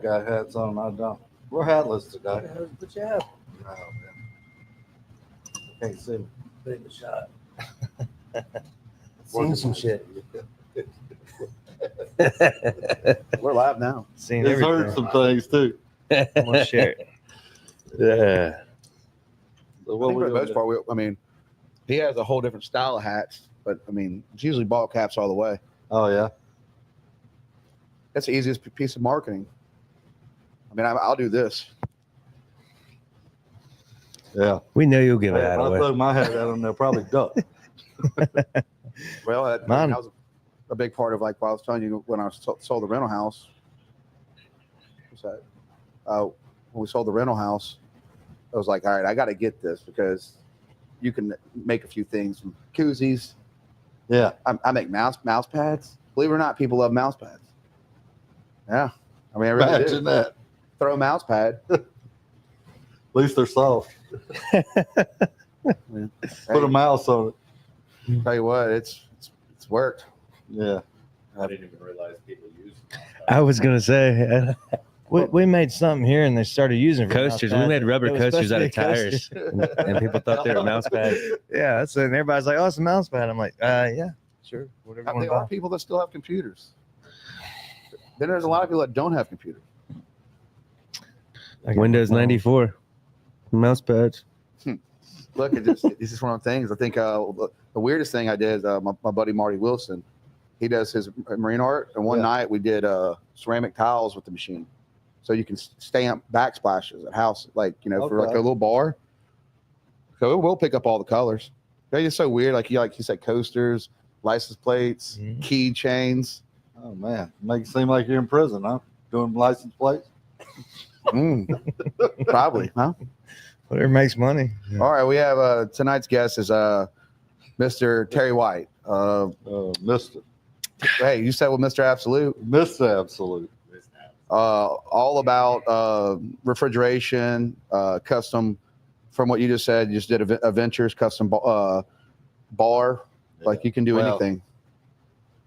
got hats on. I don't. We're hatless today. But you have No, man. Can't see me. big shot. Seen some shit. We're live now. Seen It's heard everything. some things too. We'll share it. Yeah. So I what think we for the most gonna part, I mean, he has a whole different style of hats, but I mean, it's usually ball caps all the way. do? Oh yeah. That's the easiest piece of marketing. I mean, I'll do this. Yeah. We know you'll give Hey, that if I away. throw my hat out on there, probably duck. Well, Mine- that was a big part of like what I was telling you when I sold the rental house. What's that? When we sold the rental house, I was like, all right, I got to get this because you can make a few things from koozies. Yeah. I make mouse pads. Believe it or not, people love mouse pads. Yeah, I mean, I really Imagine do. that. Throw a mouse pad. At least they're soft. Put a mouse on it. Tell you what, it's worked. Yeah. I didn't even realize people use them. I was gonna say we made something here and they started using it for Coasters. mouse We pads. made rubber It was coasters supposed out to of be a coaster. tires, and people thought they were mouse pads. Yeah, so and everybody's like, "Oh, it's a mouse pad." I'm like, "Yeah, sure, whatever you want There to are buy." people that still have computers. Then there's a lot of people that don't have computers. I got Windows my phone. 94 mouse pads. Look, it's just one of the things. I think the weirdest thing I did, my buddy Marty Wilson, he does his marine art, and one Yeah. night we did ceramic tiles with the machine, so you can stamp backsplashes at house, like for like Okay. a little bar. So it will pick up all the colors. They're just so weird, like you said, coasters, license plates, Mhm. key chains. Oh man. Make it seem like you're in prison, huh? Doing license plates. Probably, huh? Whatever makes money. All right, we have tonight's guest is Mr. Terry White. Mr. Hey, you said with Mr. Absolute. Mr. Absolute. All about refrigeration, custom. From what you just said, you just did a Ventures custom bar. Like you can do Well, anything.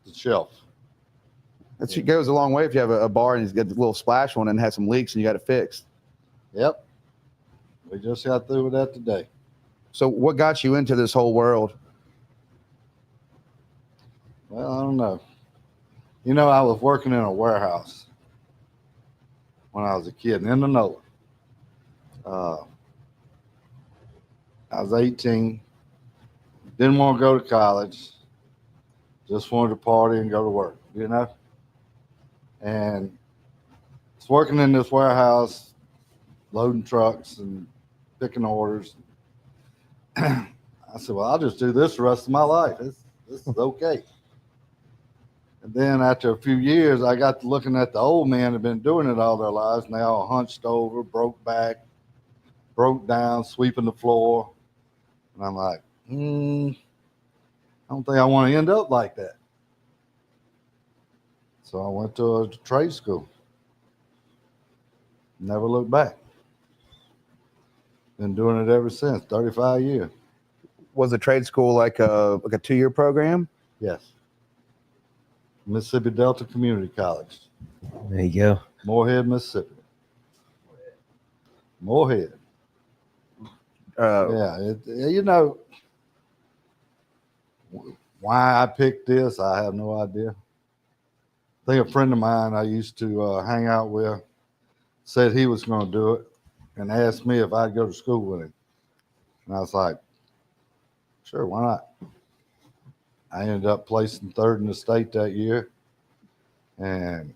The shelf. It goes a long way if you have a bar and you get a little splash on it and has some leaks and you got it fixed. Yep. We just got through with that today. So what got you into this whole world? Well, I don't know. I was working in a warehouse when I was a kid in the NOLA. I was 18. Didn't want to go to college. Just wanted to party and go to work, And it's working in this warehouse, loading trucks and picking orders. I said, well, I'll just do this the rest of my life. This is okay. And then after a few years, I got to looking at the old men who've been doing it all their lives. And they all hunched over, broke back, broke down, sweeping the floor. And I'm like, I don't think I want to end up like that. So I went to a trade school. Never looked back. Been doing it ever since, 35 years. Was the trade school like a 2-year program? Yes. Mississippi Delta Community College, There you go. Moorhead, Mississippi. Moorhead. Yeah, why I picked this, I have no idea. I think a friend of mine I used to hang out with said he was going to do it and asked me if I'd go to school with him. And I was like, sure, why not? I ended up placing third in the state that year. And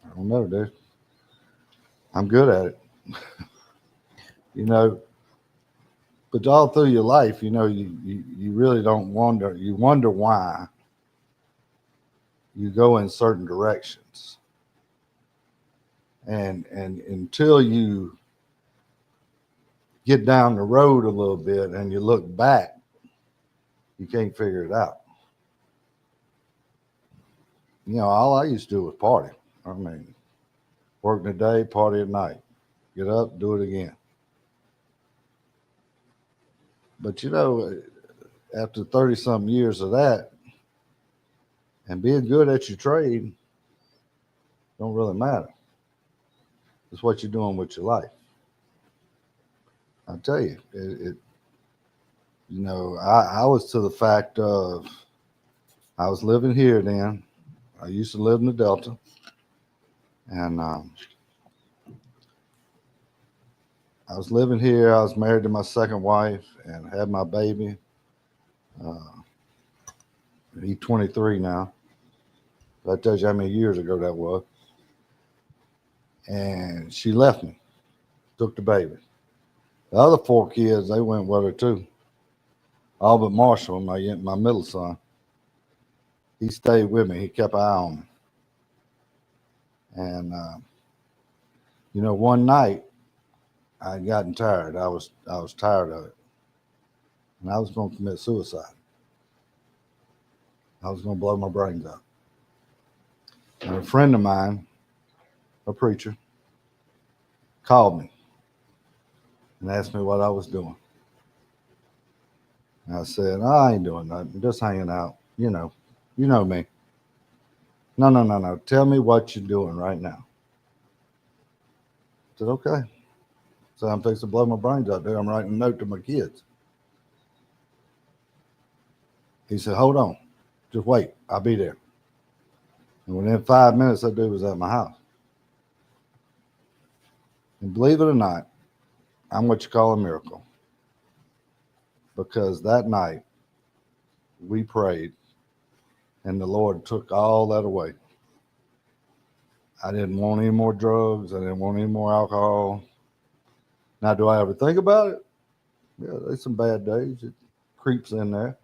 I don't know, dude. I'm good at it. But all through your life, you really don't wonder. You wonder why you go in certain directions. And until you get down the road a little bit and you look back, you can't figure it out. All I used to do was party. I mean, work in the day, party at night. Get up, do it again. But after 30-something years of that, and being good at your trade, don't really matter. It's what you're doing with your life. I tell you, I was to the fact of I was living here then. I used to live in the Delta, and I was living here. I was married to my second wife and had my baby. He's 23 now. That tells you how many years ago that was. And she left me, took the baby. The other 4 kids, they went with her too. All but Marshall, my middle son. He stayed with me. He kept an eye on me. And, one night I had gotten tired. I was tired of it. And I was going to commit suicide. I was going to blow my brains out. And a friend of mine, a preacher, called me and asked me what I was doing. And I said, I ain't doing nothing, just hanging out. You know me. No. Tell me what you're doing right now. I said, okay. So I'm fixing to blow my brains out there. I'm writing a note to my kids. He said, hold on. Just wait. I'll be there. And within 5 minutes, that dude was at my house. And believe it or not, I'm what you call a miracle. Because that night, we prayed, and the Lord took all that away. I didn't want any more drugs. I didn't want any more alcohol. Now, do I ever think about it? Yeah, there's some bad days. It creeps in there.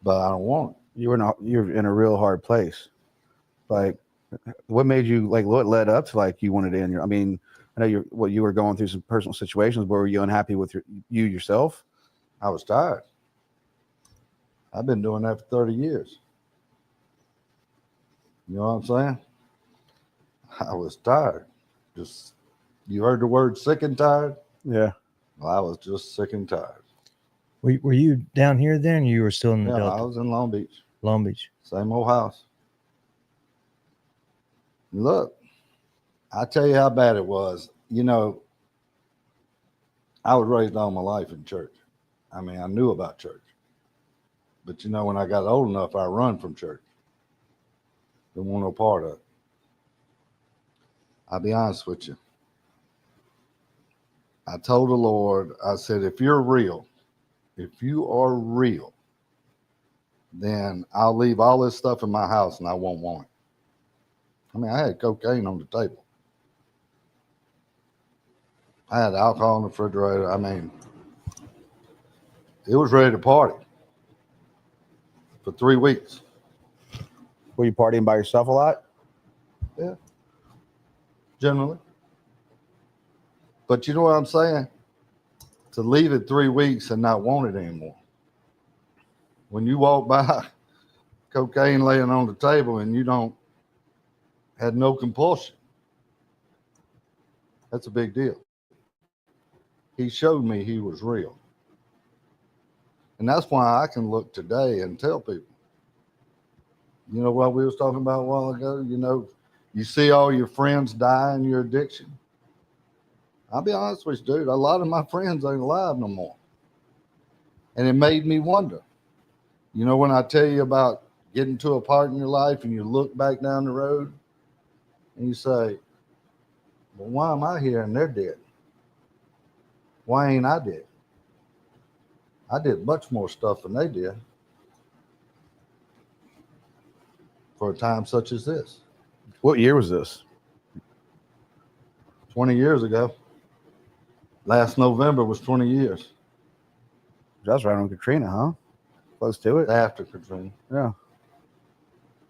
But I don't want it. You're in a real hard place. Like, what made you, like, what led up to, like, you wanted to end your, I mean, I know you were going through some personal situations. Were you unhappy with you yourself? I was tired. I've been doing that for 30 years. You know what I'm saying? I was tired. Just, you heard the word sick and tired? Yeah. Well, I was just sick and tired. Were you down here then? Or you were still in the Yeah, Delta? I was in Long Beach. Long Beach. Same old house. Look, I tell you how bad it was. I was raised all my life in church. I mean, I knew about church. But when I got old enough, I run from church. Didn't want no part of it. I'll be honest with you. I told the Lord, I said, if you are real, then I'll leave all this stuff in my house and I won't want it. I mean, I had cocaine on the table. I had alcohol in the refrigerator. I mean, it was ready to party for 3 weeks. Were you partying by yourself a lot? Yeah, generally. But you know what I'm saying? To leave it 3 weeks and not want it anymore. When you walk by cocaine laying on the table and you had no compulsion, that's a big deal. He showed me he was real. And that's why I can look today and tell people, you know what we was talking about a while ago? You see all your friends die in your addiction. I'll be honest with you, dude, a lot of my friends ain't alive no more. And it made me wonder. When I tell you about getting to a part in your life and you look back down the road and you say, well, why am I here and they're dead? Why ain't I dead? I did much more stuff than they did for a time such as this. What year was this? 20 years ago. Last November was 20 years. That's right on Katrina, huh? Close to it. After Katrina. Yeah.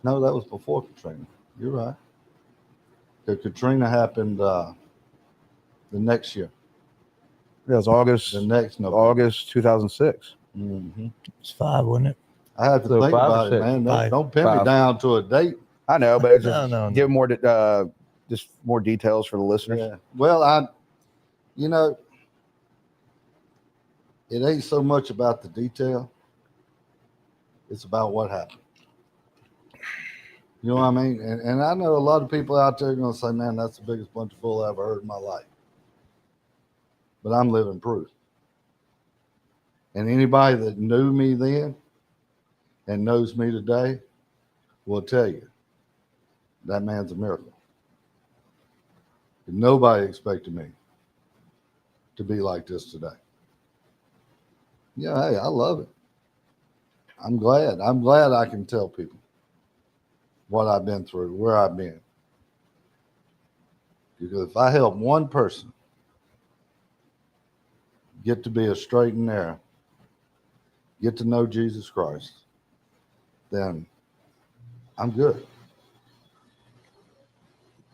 No, that was before Katrina. You're right. The Katrina happened the next year. Yeah, it was August. The next November. August 2006. Mm-hmm. It's 5, wasn't it? I had to So think 5 or about it, 6? man. Five. Don't pin me 5. down to a date. I know, but it's just No. give more just more details for the listeners. Yeah. Well, it ain't so much about the detail. It's about what happened. You know what I mean? And I know a lot of people out there are going to say, man, that's the biggest bunch of bull I ever heard in my life. But I'm living proof. And anybody that knew me then and knows me today will tell you that man's a miracle. Nobody expected me to be like this today. Yeah, hey, I love it. I'm glad. I'm glad I can tell people what I've been through, where I've been. Because if I help one person get to be a straight and narrow, get to know Jesus Christ, then I'm good.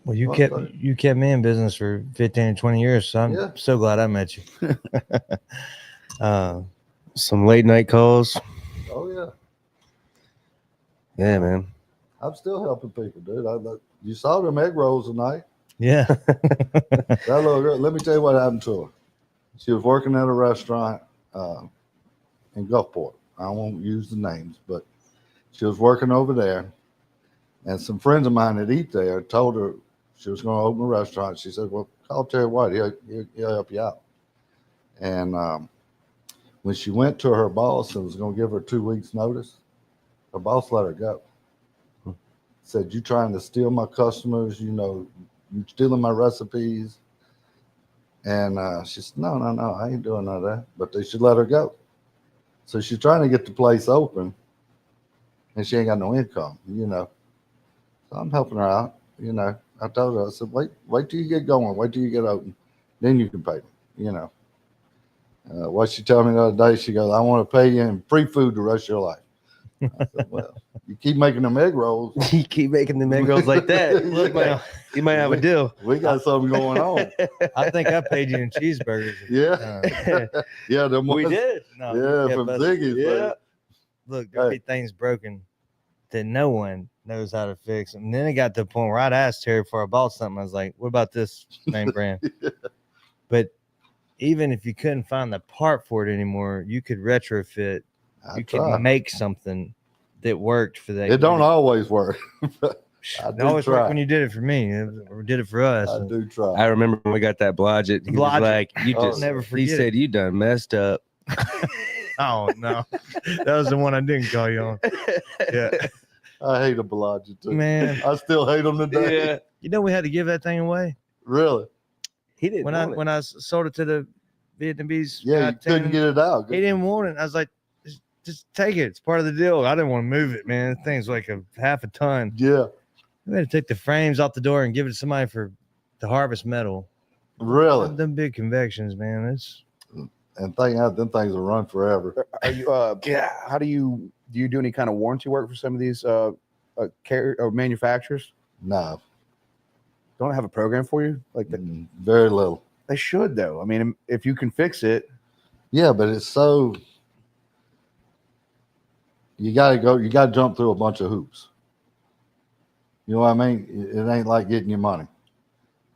Well, you Well, kept me in business for 15 to 20 years, so I'm Yeah. so glad I met you. Some late night calls. Oh yeah, Yeah, man. I'm still helping people, dude. You saw them egg rolls tonight. Yeah. That little girl. Let me tell you what happened to her. She was working at a restaurant in Gulfport. I won't use the names, but she was working over there, and some friends of mine that eat there told her she was going to open a restaurant. She said, "Well, call Terry White. He'll help you out." And when she went to her boss and was going to give her 2 weeks' notice, her boss let her go. Said, "You trying to steal my customers? You know, you stealing my recipes." And she said, "No, I ain't doing none of that." But they should let her go. So she's trying to get the place open, and she ain't got no income, you know. So I'm helping her out, you know. I told her, I said, wait till you get going, wait till you get open, then you can pay me, you know. What she told me the other day, she goes, "I want to pay you in free food the rest of your life." I said, "Well, you keep making them egg rolls. You keep making the egg rolls like that. Look, man, You might have a deal. We got something going on." I think I paid you in cheeseburgers. Yeah. Yeah, the We did. No, Yeah, you from kept us- Ziggy's. Yeah. Look, there'd be things broken that no one knows how to fix. And then it got to the point where I'd asked Terry before I bought something. I was like, "What about this name brand?" But even if you couldn't find the part for it anymore, you could retrofit. I You try. could make something that worked for that. It don't unit. always work. I It do always try. worked when you did it for me, or did it for us. I do try. I remember when we got that Blodgett. He was Blodgett. like, "You Oh, just." never He forget said, "You done messed up." Oh no, that was the one I didn't call you on. Yeah, I hate a Bellagio too. man. I still hate them today. Yeah. You know we had to give that thing away Really? He didn't. want it. when I sold it to the Vietnamese. Yeah, guy, you couldn't Tan, get it out. He didn't want it. I was like, just take it. It's part of the deal. I didn't want to move it, man. The thing's like a half a ton. Yeah, We had to take the frames off the door and give it to somebody for the harvest metal. really. Them big convections, man. It's And them things will run forever. Are you? How do you do any kind of warranty work for some of these carrier or manufacturers? No, Don't have a program for you like that? very little. They should though. I mean, if you can fix it, Yeah, but it's so. You gotta jump through a bunch of hoops. You know what I mean? It ain't like getting your money.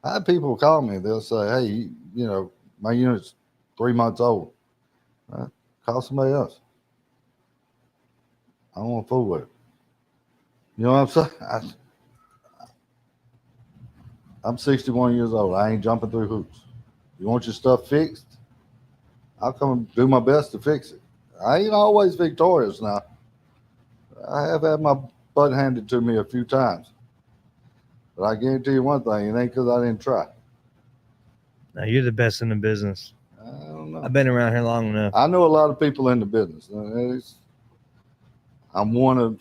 I have people call me. They'll say, "Hey, you know, my unit's 3 months old. Call somebody else. I don't want to fool with it." You know what I'm saying? I'm 61 years old. I ain't jumping through hoops. You want your stuff fixed? I'll come and do my best to fix it. I ain't always victorious now. I have had my butt handed to me a few times. But I guarantee you one thing, it ain't because I didn't try. no, you're the best in the business. I don't know. I've been around here long enough. I know a lot of people in the business. I'm one of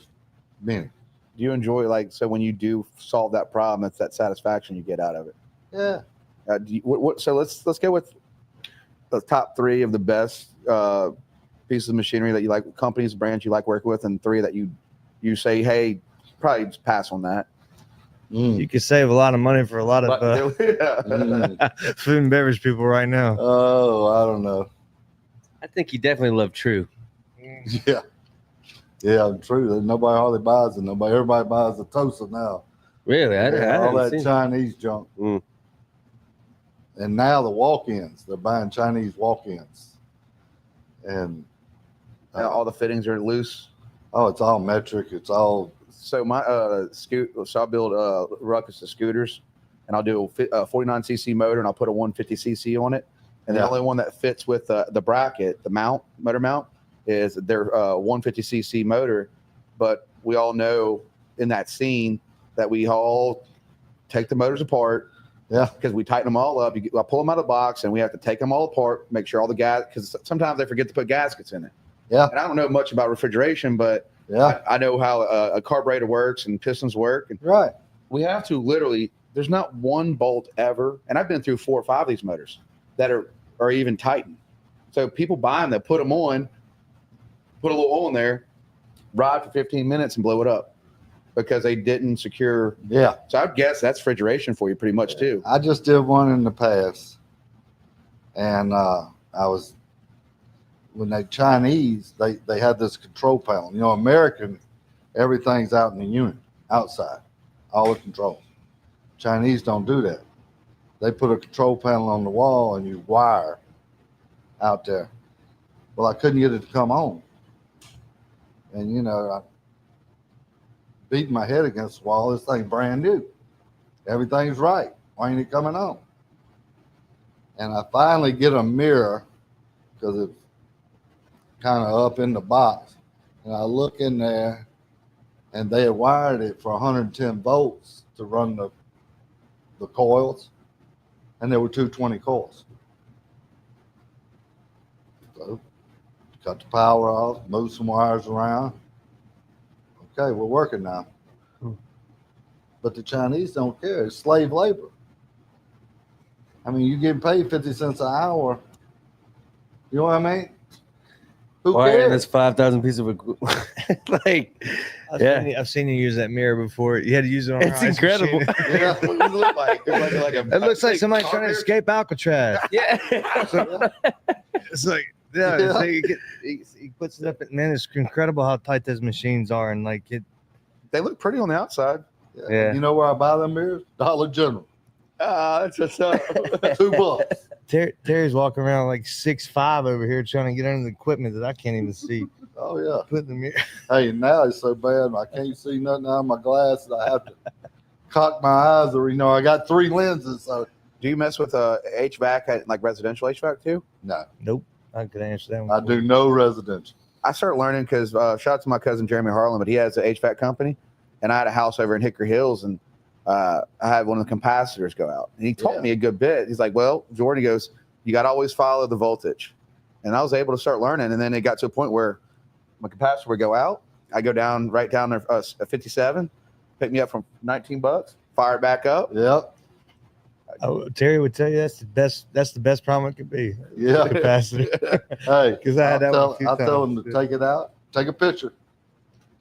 many. do you enjoy so when you do solve that problem, it's that satisfaction you get out of it? Yeah. So let's go with the top 3 of the best pieces of machinery that you like, companies, brands you like working with, and 3 that you say, hey, probably just pass on that. You could save a lot of money for a lot of food and beverage people right now. Oh, I don't know. I think you definitely love True. Yeah. Yeah, true. Nobody hardly buys it. Everybody buys the toaster now. Really? I All haven't that seen Chinese junk. Mm. And now the walk-ins, they're buying Chinese walk-ins. And All the fittings are loose. oh, it's all metric. It's all So my so I build Ruckus of scooters, and I'll do a 49cc motor, and I'll put a 150cc on it. And the only one that fits with the bracket, the motor mount, is their 150cc motor. But we all know in that scene that we all take the motors apart. Yeah. Because we tighten them all up. I pull them out of the box, and we have to take them all apart, make sure all the gas, because sometimes they forget to put gaskets in it. Yeah. And I don't know much about refrigeration, but I know how a carburetor works and pistons work. And Right. we have to literally, there's not one bolt ever. And I've been through 4 or 5 of these motors that are even tightened. So people buy them, they put them on, put a little oil in there, ride for 15 minutes and blow it up because they didn't secure. Yeah. So I guess that's refrigeration for you pretty much too. I just did one in the past, and when they Chinese, they had this control panel. You know, American, everything's out in the unit, outside, all the controls. Chinese don't do that. They put a control panel on the wall and you wire out there. Well, I couldn't get it to come on. And, you know, I beat my head against the wall. This thing's brand new. Everything's right. Why ain't it coming on? And I finally get a mirror because it's kind of up in the box. And I look in there and they had wired it for 110 volts to run the coils. And there were 220 coils. So cut the power off, move some wires around. Okay, we're working now. But the Chinese don't care. It's slave labor. I mean, you're getting paid 50 cents an hour. You know what I mean? Who cares? That's 5,000 pieces of equipment. Like, I've seen you use that mirror before. You had to use it on it's our ice incredible. machine. Yeah. What does it look like? It looks like somebody trying to escape Alcatraz. Yeah. It's like, it's like he puts it up. Man, it's incredible how tight those machines are, and like it. They look pretty on the outside. Yeah. You know where I buy them mirrors? Dollar General. That's just $2. Terry's walking around like 6'5" over here trying to get under the equipment that I can't even see. Oh, yeah. Put the mirror. Hey, now it's so bad I can't see nothing out of my glasses. I have to cock my eyes, or, you know, I got 3 lenses. So Do you mess with HVAC at like residential HVAC too? no, Nope. I could answer that one. I do no residential. I started learning because shout out to my cousin Jeremy Harlan, but he has an HVAC company, and I had a house over in Hickory Hills, and I had one of the capacitors go out, and he taught me a good bit. He's like, "Well, Jordan," he goes, "you got to always follow the voltage," and I was able to start learning. And then it got to a point where my capacitor would go out. I go down right down there, 57, pick me up from $19, fire it back up. Yep. Oh, Terry would tell you that's the best. That's the best problem it could be. Yeah. Capacity. Hey, Because I had that one a few I'll tell them times. to take it out, take a picture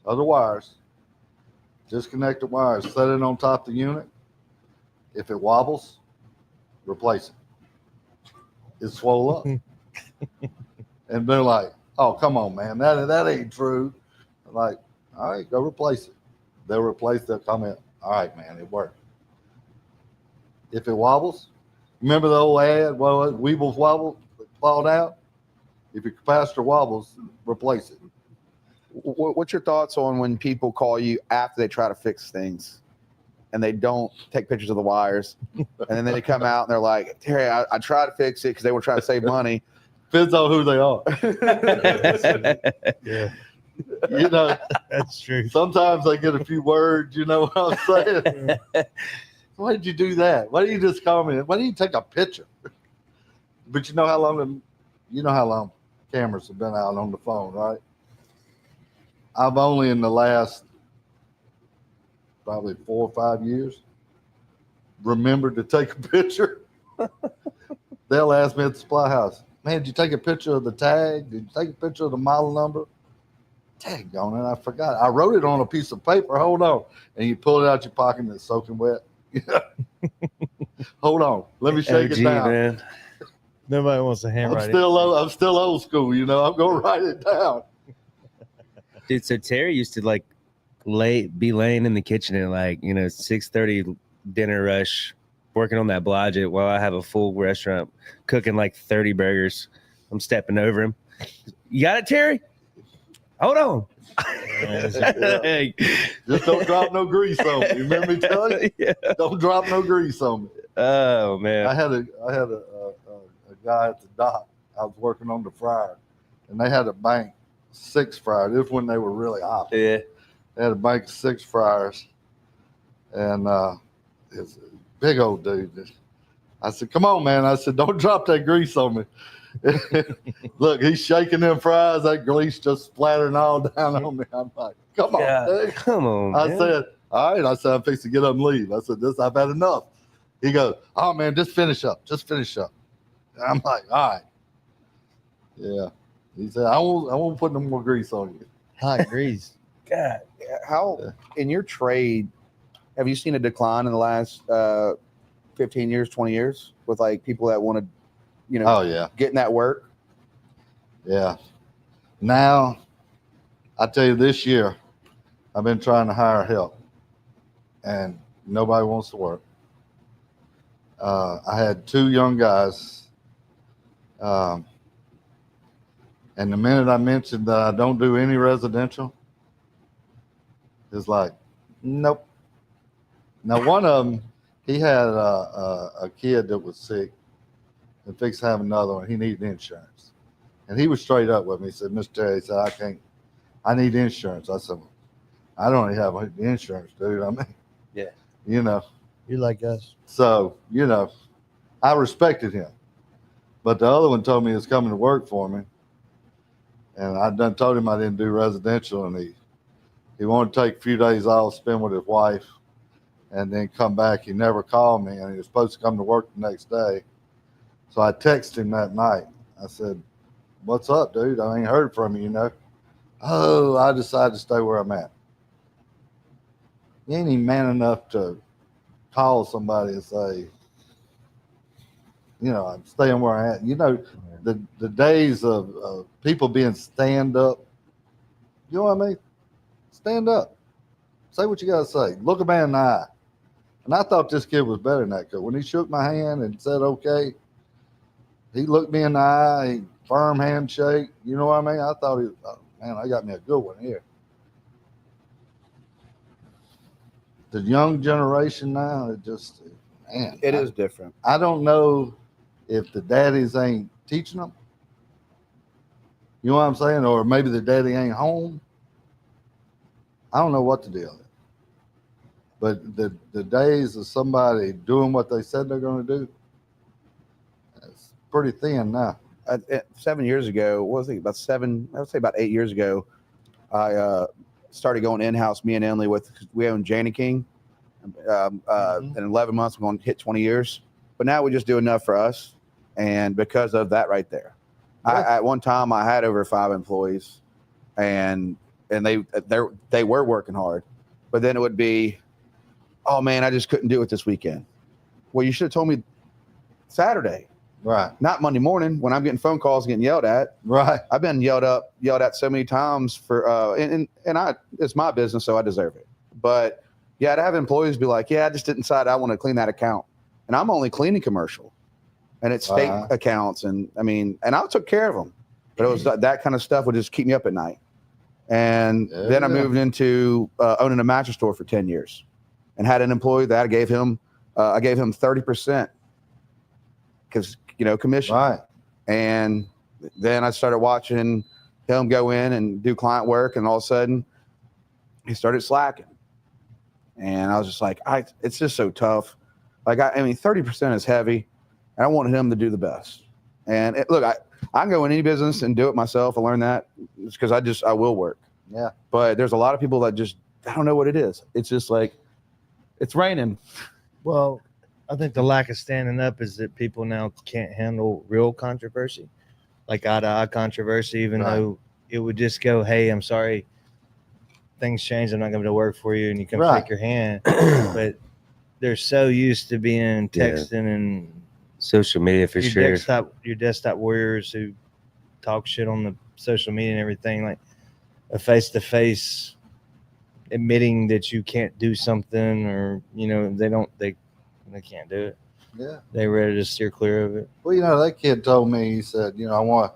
of the wires, disconnect the wires, set it on top of the unit. If it wobbles, replace it. It's swollen up. And they're like, "Oh, come on, man, that ain't true." I'm like, "All right, go replace it." They'll replace, they'll come in. "All right, man, it worked." If it wobbles, remember the old ad, well, Weebles wobble, fall down? If your capacitor wobbles, replace it. What's your thoughts on when people call you after they try to fix things and they don't take pictures of the wires, and then they come out and they're like, "Terry, I tried to fix it because they were trying to save money." Depends on who they are. Yeah, You know, that's true. sometimes they get a few words, you know what I'm saying? Why did you do that? Why did you just call me? Why didn't you take a picture? But you know how long cameras have been out on the phone, right? I've only in the last probably 4 or 5 years remembered to take a picture. They'll ask me at the supply house, "Man, did you take a picture of the tag? Did you take a picture of the model number?" Tag on it, I forgot. I wrote it on a piece of paper. Hold on. And you pull it out your pocket and it's soaking wet. Hold on. Let me shake it down. Man. Nobody wants to I'm handwrite still old school, you know. I'm gonna write it down. Dude, so Terry used to like be laying in the kitchen at like, 6:30 dinner rush, working on that budget while I have a full restaurant cooking like 30 burgers. I'm stepping over him. "You got it, Terry?" Hold on. Just don't drop no grease on me. You remember me telling you? Yeah. Don't drop no grease on me. Oh I man. had a guy at the dock. I was working on the fryer, and they had a bank 6 fryers. This was when they were really hot. Yeah. They had a bank of 6 fryers, and it's a big old dude. I said, "Come on, man!" I said, "Don't drop that grease on me." Look, he's shaking them fries. That grease just splattering all down on me. I'm like, "Come on, Yeah. dude." Come on. I man. said, "All right." I said, "I'm fixing to get up and leave." I said, "I've had enough." He goes, "Oh man, just finish up. Just finish up." And I'm like, "All right." Yeah. He said, I won't put no more grease on you." Hot grease. God. How in your trade have you seen a decline in the last 15 years, 20 years with like people that want to, Oh yeah. get in that work? Yeah. Now, I tell you, this year, I've been trying to hire help, and nobody wants to work. I had 2 young guys, and the minute I mentioned that I don't do any residential, it's like, nope. Now, one of them, he had a kid that was sick and fixed to have another one. He needed insurance. And he was straight up with me. He said, "Mr. Terry," he said, I need insurance. I said, "I don't even have insurance, dude." I mean, Yeah. you know, You're like us. so, I respected him. But the other one told me he was coming to work for me. And I done told him I didn't do residential. And he wanted to take a few days off, spend with his wife, and then come back. He never called me, and he was supposed to come to work the next day. So I texted him that night. I said, "What's up, dude? I ain't heard from you, "Oh, I decided to stay where I'm at." You ain't even man enough to call somebody and say, "I'm staying where I'm at." The days of people being stand up, you know what I mean? Stand up. Say what you got to say. Look a man in the eye. And I thought this kid was better than that, because when he shook my hand and said, "Okay," he looked me in the eye, firm handshake. You know what I mean? I thought oh, man, I got me a good one here. The young generation now, it Is different. I don't know if the daddies ain't teaching them. You know what I'm saying? Or maybe the daddy ain't home. I don't know what the deal is. But the days of somebody doing what they said they're going to do, it's pretty thin now. 7 years ago, what was it, about 7, I would say about 8 years ago, I started going in-house, me and Emily, we own Janie King. In 11 months, we're going to hit 20 years. But now we just do enough for us. And because of that right there, Yeah. at one time I had over 5 employees, and they were working hard. But then it would be, "Oh man, I just couldn't do it this weekend." Well, you should have told me Saturday, Right. not Monday morning when I'm getting phone calls getting yelled at. Right. I've been yelled at so many times for and it's my business, so I deserve it. But yeah, to have employees be like, "Yeah, I just didn't decide I want to clean that account," and I'm only cleaning commercial, and it's state accounts, and I took care of them, but it was that kind of stuff would just keep me up at night. And then I moved into owning a mattress store for 10 years, and had an employee that I gave him 30% because commission. Right. And then I started watching him go in and do client work, and all of a sudden he started slacking. And I was just like, it's just so tough. Like, 30% is heavy, and I wanted him to do the best. And look, I can go in any business and do it myself. I learned that because I will work. Yeah. But there's a lot of people that just, I don't know what it is. It's just like, it's raining. Well, I think the lack of standing up is that people now can't handle real controversy, like eye-to-eye controversy, even though it would just go, "Hey, I'm sorry, things changed. I'm not going to work for you," and you come shake your hand. But they're so used to being texting and social media for sure. Your desktop warriors who talk shit on the social media and everything, like a face-to-face admitting that you can't do something, or they can't do it. Yeah. They ready to steer clear of it. Well, that kid told me, he said, he was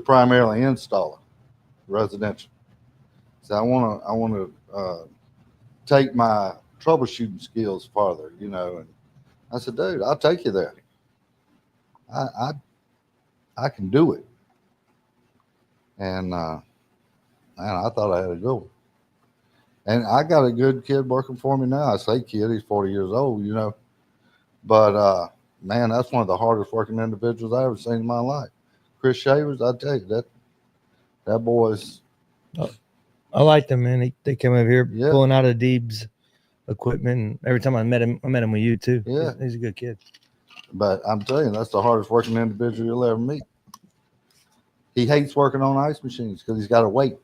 primarily installer, residential. So I want to take my troubleshooting skills farther, you know. And I said, dude, I'll take you there. I can do it. And man, I thought I had a good one. And I got a good kid working for me now. I say kid, he's 40 years old, you know. But man, that's one of the hardest working individuals I ever seen in my life. Chris Shavers, I tell you, that boy's. I like them, man. They come over here Yeah. pulling out of Deeb's equipment. And every time I met him with you too. Yeah. He's a good kid. But I'm telling you, that's the hardest working individual you'll ever meet. He hates working on ice machines because he's got to wait.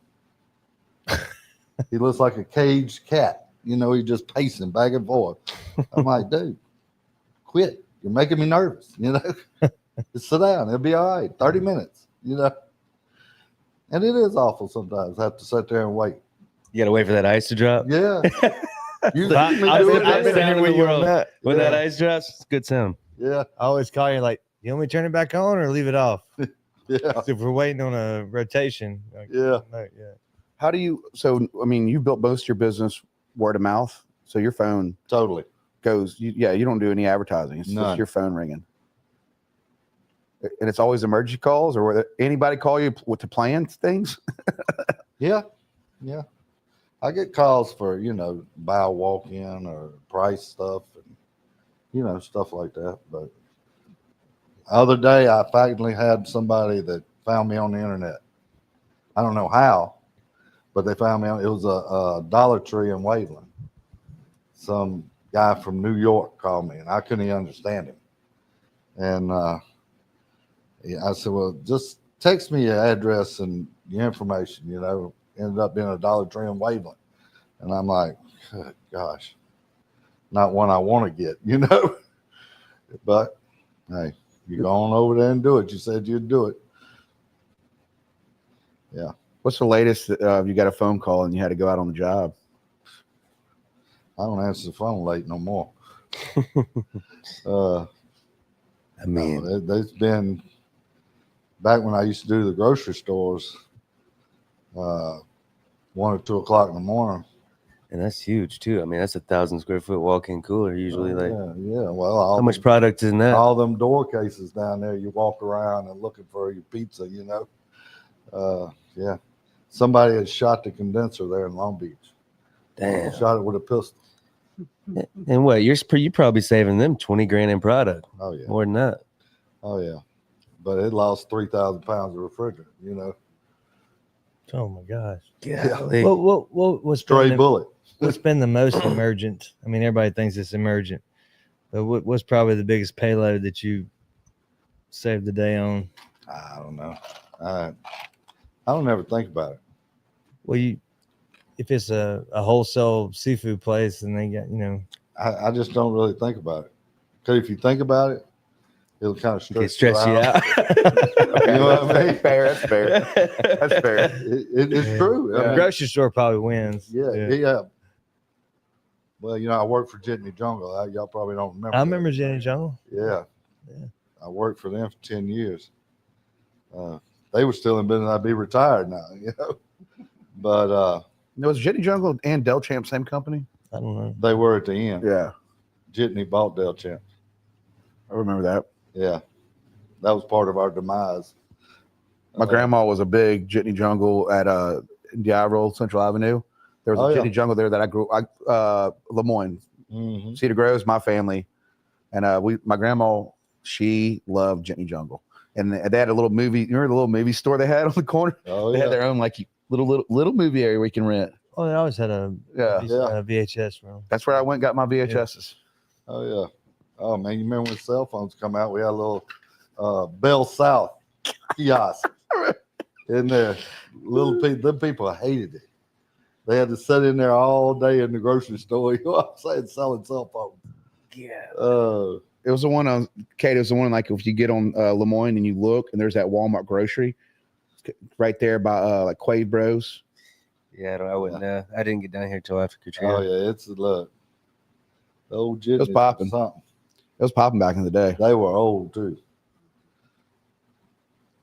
He looks like a caged cat. You know, he's just pacing back and forth. I'm like, dude, quit. You're making me nervous. You know, just sit down. It'll be all right. 30 minutes, you know. And it is awful sometimes. I have to sit there and wait. You got to wait for that ice to drop. Yeah. You But see me I've do been- it, I've been man? there with you on that. When Yeah. that ice drops, it's a good sound. Yeah. I always call you like, you want me to turn it back on or leave it off? Yeah. If we're waiting on a rotation. Like, Yeah. no, yeah. How do you? So I mean, you built most of your business word of mouth. So your phone Totally. goes. You don't do any advertising. It's None. just your phone ringing. And it's always emergency calls, or will anybody call you to plan things? Yeah. Yeah. I get calls for, you know, buy a walk-in or price stuff and, you know, stuff like that. But the other day, I finally had somebody that found me on the internet. I don't know how, but they found me on, it was a Dollar Tree in Waveland. Some guy from New York called me and I couldn't even understand him. And I said, well, just text me your address and your information, you know. Ended up being a Dollar Tree in Waveland. And I'm like, good gosh, not one I want to get, you know. But hey, you go on over there and do it. You said you'd do it. Yeah. What's the latest? You got a phone call and you had to go out on the job. I don't answer the phone late no more. I mean, It's been back when I used to do the grocery stores, 1 or 2 o'clock in the morning. and that's huge too. I mean, that's 1,000 square foot walk-in cooler usually. Like, yeah. Well, how much product is in that? all them door cases down there, you walk around and looking for your pizza, you know. Yeah. Somebody had shot the condenser there in Long Beach. Damn. Shot it with a pistol. And what you're probably saving them 20 grand in product, Oh yeah. more than that. Oh yeah. But it lost 3,000 pounds of refrigerant, you know. Oh my gosh. Golly. What's Stray been bullet. what's been the most emergent? I mean, everybody thinks it's emergent, but what's probably the biggest payload that you saved the day on? I don't know. I don't ever think about it. Well, if it's a wholesale seafood place and they got, you know, I just don't really think about it. Because if you think about it, it'll kind of Okay, stress stress you out. You know what I mean? Fair. That's fair. That's fair. It's Yeah. true. I the mean, grocery store probably wins. yeah. Well, you know, I worked for Jitney Jungle. Y'all probably don't remember. I that. remember Jenny Jungle. Yeah. Yeah. I worked for them for 10 years. They were still in business. I'd be retired now, you know. But Was Jenny Jungle and Del Champ same company? I don't know. they were at the end. Yeah, Jitney bought Del Champ. I remember that. Yeah. That was part of our demise. My grandma was a big Jitney Jungle at Diablo Central Avenue. There was a Oh, yeah. Jitney Jungle there that I grew. Lemoyne, Mhm. Cedar Groves, my family, and my grandma, she loved Jitney Jungle, and they had a little movie. You remember the little movie store they had on the corner? Oh, They yeah. had their own like little movie area where you can rent. Oh, they always had a Yeah, VHS room. that's where I went and got my VHSs. Oh, yeah. Oh, man. You remember when cell phones come out? We had a little Bell South kiosk in there. Them people hated it. They had to sit in there all day in the grocery store. You know what I'm saying? Selling cell phones. Yeah. It was the one on Kate. It was the one like if you get on Lemoyne and you look, and there's that Walmart grocery right there by like Quave Bros. Yeah, I wouldn't know. I didn't get down here till after Katrina. Oh, yeah. It's the old Jitney. was popping. Something. It was popping back in the day. They were old, too.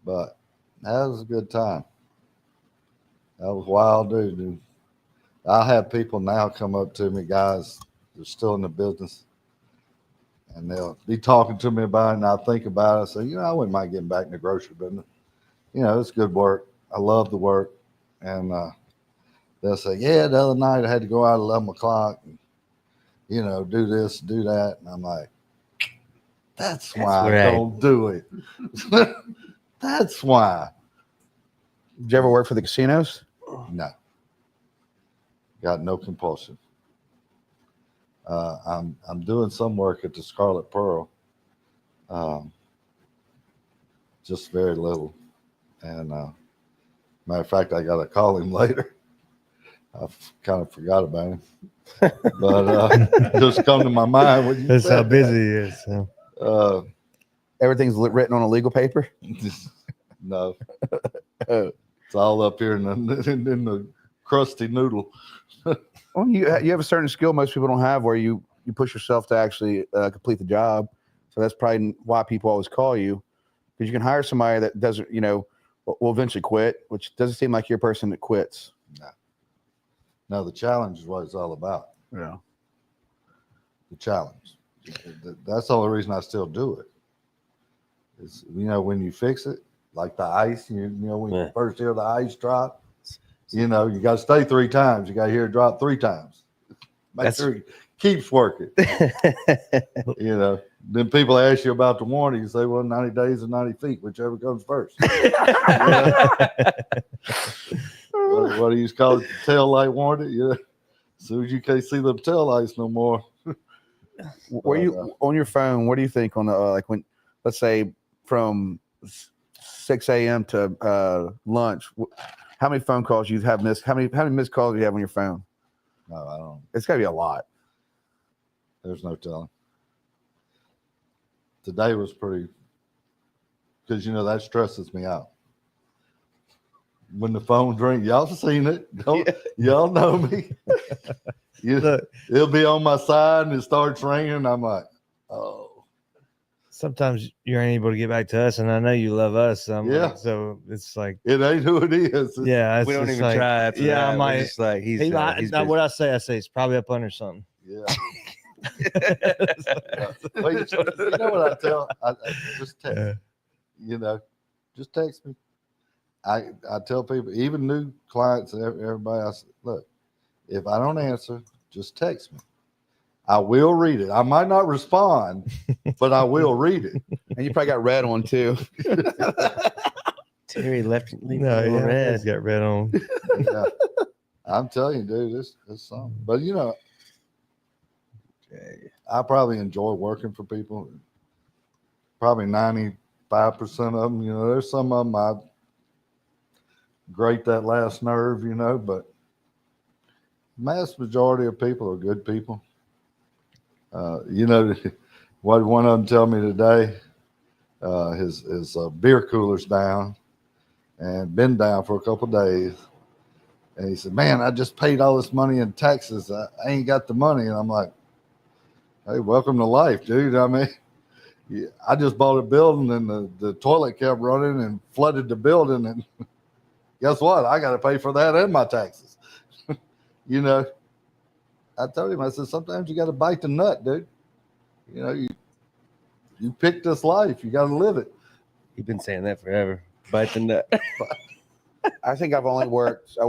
But that was a good time. That was wild, dude. I have people now come up to me, guys, they're still in the business, and they'll be talking to me about it, and I think about it. I say, I wouldn't mind getting back in the grocery business. It's good work. I love the work. And they'll say, yeah, the other night I had to go out at 11 o'clock and, do this, do that. And I'm like, that's why I don't do it. That's why. Did you ever work for the casinos? No. Got no compulsion. I'm doing some work at the Scarlet Pearl. Just very little. And matter of fact, I got to call him later. I kind of forgot about him, but just come to my mind when you That's said how busy that. he is. So. Everything's written on a legal paper? No. It's all up here in the crusty noodle. Well, you have a certain skill most people don't have where you push yourself to actually complete the job. So that's probably why people always call you, because you can hire somebody that doesn't, will eventually quit, which doesn't seem like you're a person that quits. No, the challenge is what it's all about. Yeah. The challenge. That's the only reason I still do it. Is when you fix it, like the ice, when you first hear the ice drop, you got to stay 3 times. You got to hear it drop 3 times. Make sure it keeps working. Then people ask you about the warranty. You say, well, 90 days or 90 feet, whichever comes first. What do you call it? The tail light warranty? Yeah. As soon as you can't see the tail lights no more. Were you on your phone? What do you think on the like when, let's say, from 6 a.m. to lunch? How many phone calls you have missed? How many missed calls do you have on your phone? No, I don't. It's got to be a lot. There's no telling. Today was pretty, because that stresses me out. When the phone rings, y'all seen it. Y'all know me. It'll be on my side and it starts ringing. I'm like, oh. Sometimes you ain't able to get back to us, and I know you love us. So it's like it ain't who it is. Yeah, we don't even like, try. After yeah, that. I'm We're just like he's what I say it's probably up under something. Yeah. Well, you know what I tell? I just text. Just text me. I tell people, even new clients and everybody, I say, look, if I don't answer, just text me. I will read it. I might not respond, but I will read it. And you probably got red on too. Terry left. No, red. He's got red on. Yeah. I'm telling you, dude, this something. But I probably enjoy working for people. Probably 95% of them. There's some of them I grate that last nerve, but mass majority of people are good people. What one of them tell me today, his beer cooler's down and been down for a couple of days. And he said, man, I just paid all this money in taxes. I ain't got the money. And I'm like, hey, welcome to life, dude. I mean, I just bought a building and the toilet kept running and flooded the building. And guess what? I got to pay for that and my taxes. I told him, I said, sometimes you got to bite the nut, dude. You picked this life. You got to live it. You've been saying that forever. Bite the nut. I think I worked, I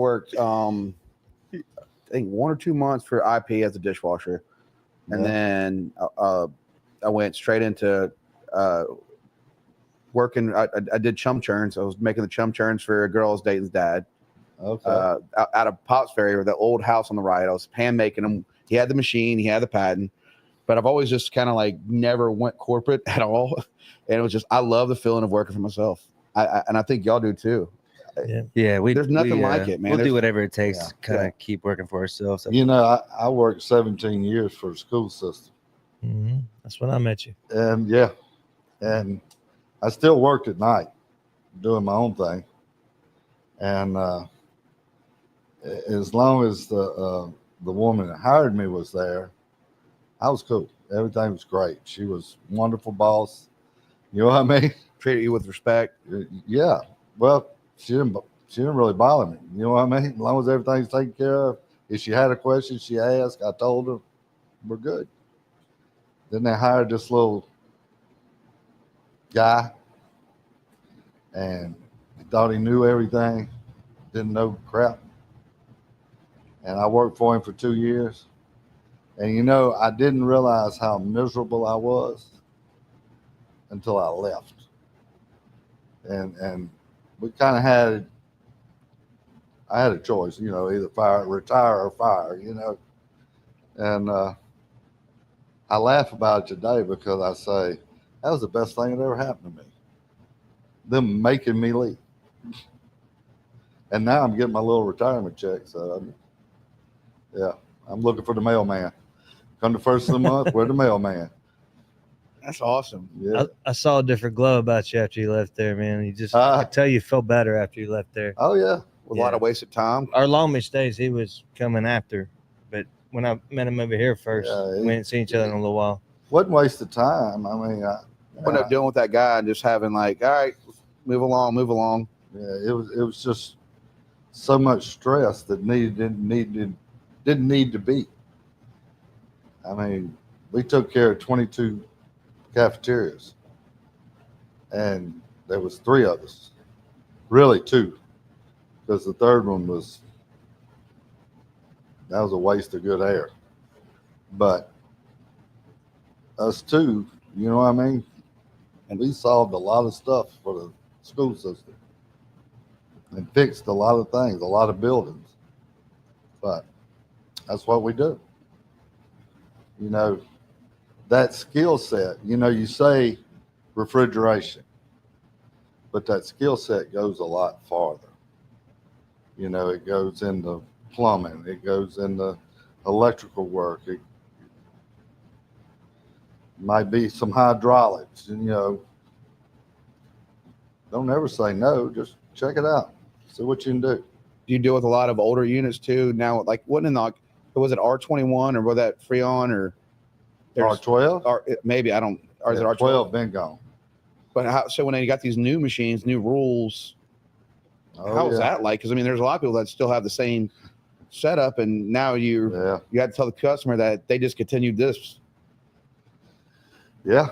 think 1 or 2 months for IP as a dishwasher. And then I went straight into working. I did chum churns. I was making the chum churns for a girl I was dating's dad. Okay. Out of Pops Ferry, or the old house on the right. I was hand making them. He had the machine. He had the patent. But I've always just kind of like never went corporate at all. And it was just, I love the feeling of working for myself. And I think y'all do too. Yeah, there's nothing like it, man. We'll do whatever it takes to kind of Yeah. keep working for ourselves. I worked 17 years for the school system. Mm-hmm. That's when I met you. And and I still worked at night doing my own thing. And as long as the woman that hired me was there, I was cool. Everything was great. She was a wonderful boss. You know what I mean? Treated you with respect. Yeah. Well, she didn't really bother me. You know what I mean? As long as everything's taken care of, If she had a question, she asked. I told her, we're good. Then they hired this little guy, and he thought he knew everything, didn't know crap. And I worked for him for 2 years. And you know, I didn't realize how miserable I was until I left. And we kind of had, I had a choice, you know, either retire or fire, you know. And I laugh about it today because I say, that was the best thing that ever happened to me. Them making me leave. And now I'm getting my little retirement check. So, yeah, I'm looking for the mailman. Come the first of the month, we're the mailman. That's awesome. Yeah. I saw a different glow about you after you left there, man. You just, I could tell you felt better after you left there. Oh, yeah. With a lot of wasted time. Our Long Beach days, he was coming after, but when I met him over here first, Yeah, we hadn't seen each other in a little while. Wasn't waste of time. I mean, What up dealing with that guy and just having like, all right, move along. yeah, it was just so much stress that didn't need to be. I mean, we took care of 22 cafeterias, and there was 3 of us, really 2, because the third one was a waste of good air. But us 2, you know what I mean? And we solved a lot of stuff for the school system and fixed a lot of things, a lot of buildings. But that's what we do. You know, that skill set, you know, you say refrigeration, but that skill set goes a lot farther. You know, it goes into plumbing, it goes into electrical work, it might be some hydraulics, and, you know, don't ever say no, just check it out, see what you can do. Do you deal with a lot of older units too? Now, like, was it R21 or was that Freon or R12? Or maybe I don't. Or is it R12? 12 been gone. But so when you got these new machines, new rules, how is that like? Because I mean, there's a lot of people that still have the same setup, and now you had to tell the customer that they discontinued this. Yeah,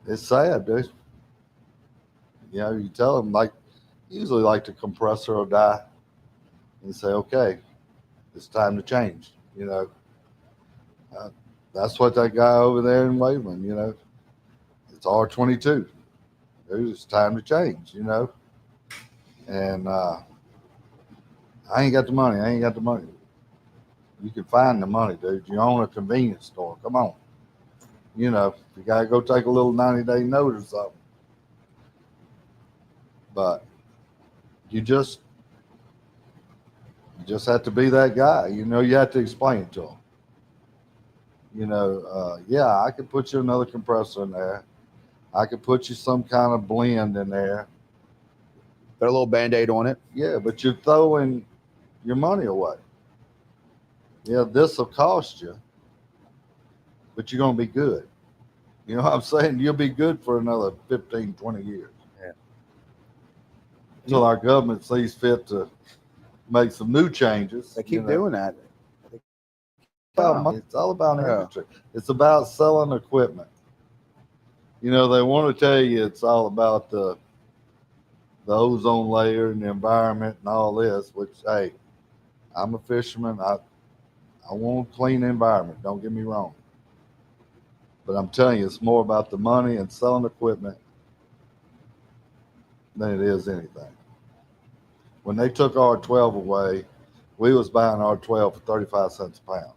it's sad, dude. You know, you tell them, like, usually like the compressor will die, and you say, okay, it's time to change. You know, that's what that guy over there in Waveland, you know, it's R22. It's time to change, you know. And I ain't got the money. You can find the money, dude. You own a convenience store. Come on. You know, you got to go take a little 90-day note or something. But you just have to be that guy. You know, you have to explain it to them. You know, yeah, I could put you another compressor in there. I could put you some kind of blend in there. Put a little Band-Aid on it. Yeah, but you're throwing your money away. Yeah, this will cost you, but you're going to be good. You know what I'm saying? You'll be good for another 15, 20 years. Yeah. Until our government sees fit to make some new changes. They keep doing that. It's all about industry. It's about selling equipment. You know, they want to tell you it's all about the ozone layer and the environment and all this, which, hey, I'm a fisherman. I want a clean environment. Don't get me wrong. But I'm telling you, it's more about the money and selling equipment than it is anything. When they took R12 away, we was buying R12 for 35 cents a pound.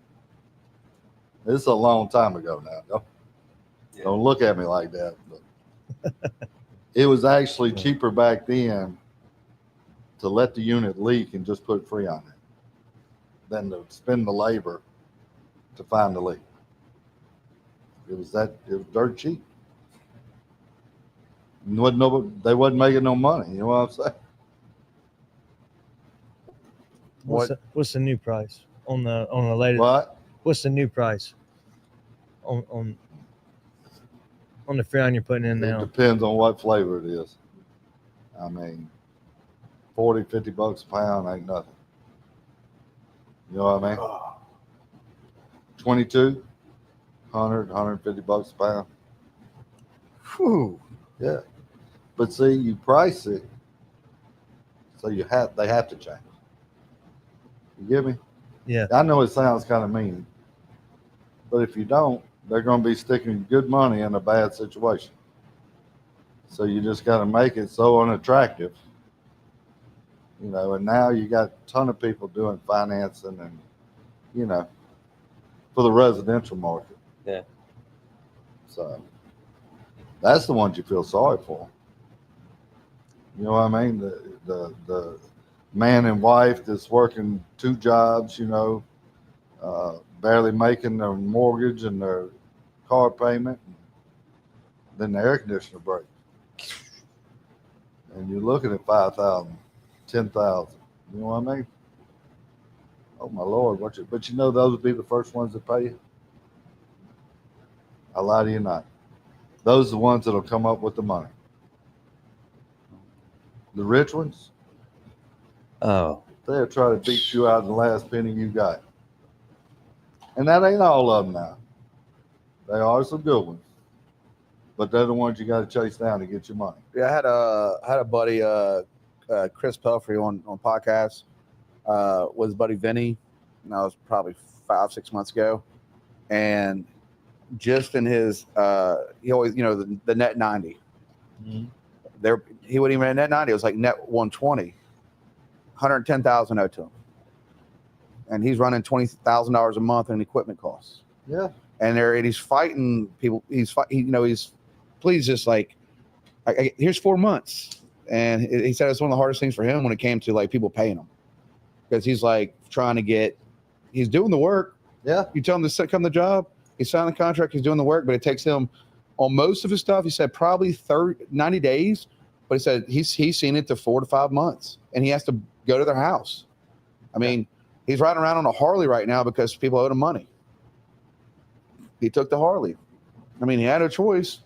This is a long time ago now. Don't look at me like that. But it was actually cheaper back then to let the unit leak and just put Freon in than to spend the labor to find the leak. It was dirt cheap. They wasn't making no money. You know what I'm saying? What's the new price on the latest? What? What's the new price on the Freon you're putting in now? It depends on what flavor it is. I mean, $40, $50 a pound ain't nothing. You know what I mean? 22, 100, 150 bucks a pound. Whew. Yeah. But see, you price it, so they have to change. You get me? Yeah. I know it sounds kind of mean, but if you don't, they're going to be sticking good money in a bad situation. So you just got to make it so unattractive, you know. And now you got a ton of people doing financing, and you know, for the residential market. Yeah. So that's the ones you feel sorry for. You know what I mean? The man and wife that's working 2 jobs, you know, barely making their mortgage and their car payment. Then the air conditioner breaks. And you're looking at 5,000, 10,000. You know what I mean? Oh my Lord, but you know those would be the first ones that pay you? I lie to you not. Those are the ones that'll come up with the money. The rich ones, Oh, they'll try to beat you out of the last penny you got. And that ain't all of them now. There are some good ones. But they're the ones you got to chase down to get your money. Yeah, I had a buddy, Chris Pelfrey on podcast. With his buddy Vinny. And that was probably 5-6 months ago. And just in his, he always, you know, the net 90. Mm-hmm. There, he wouldn't even net 90. It was like net 120, 110,000 owed to him, and he's running $20,000 a month in equipment costs. Yeah. And he's fighting people. He's please just like, here's 4 months, and he said it's one of the hardest things for him when it came to like people paying him, because he's like trying to get, he's doing the work. Yeah. You tell him to come the job. He's signing the contract. He's doing the work, but it takes him on most of his stuff. He said probably 90 days, but he said he's seen it to 4 to 5 months, and he has to go to their house. I mean, he's riding around on a Harley right now because people owed him money. He took the Harley. I mean, he had a choice,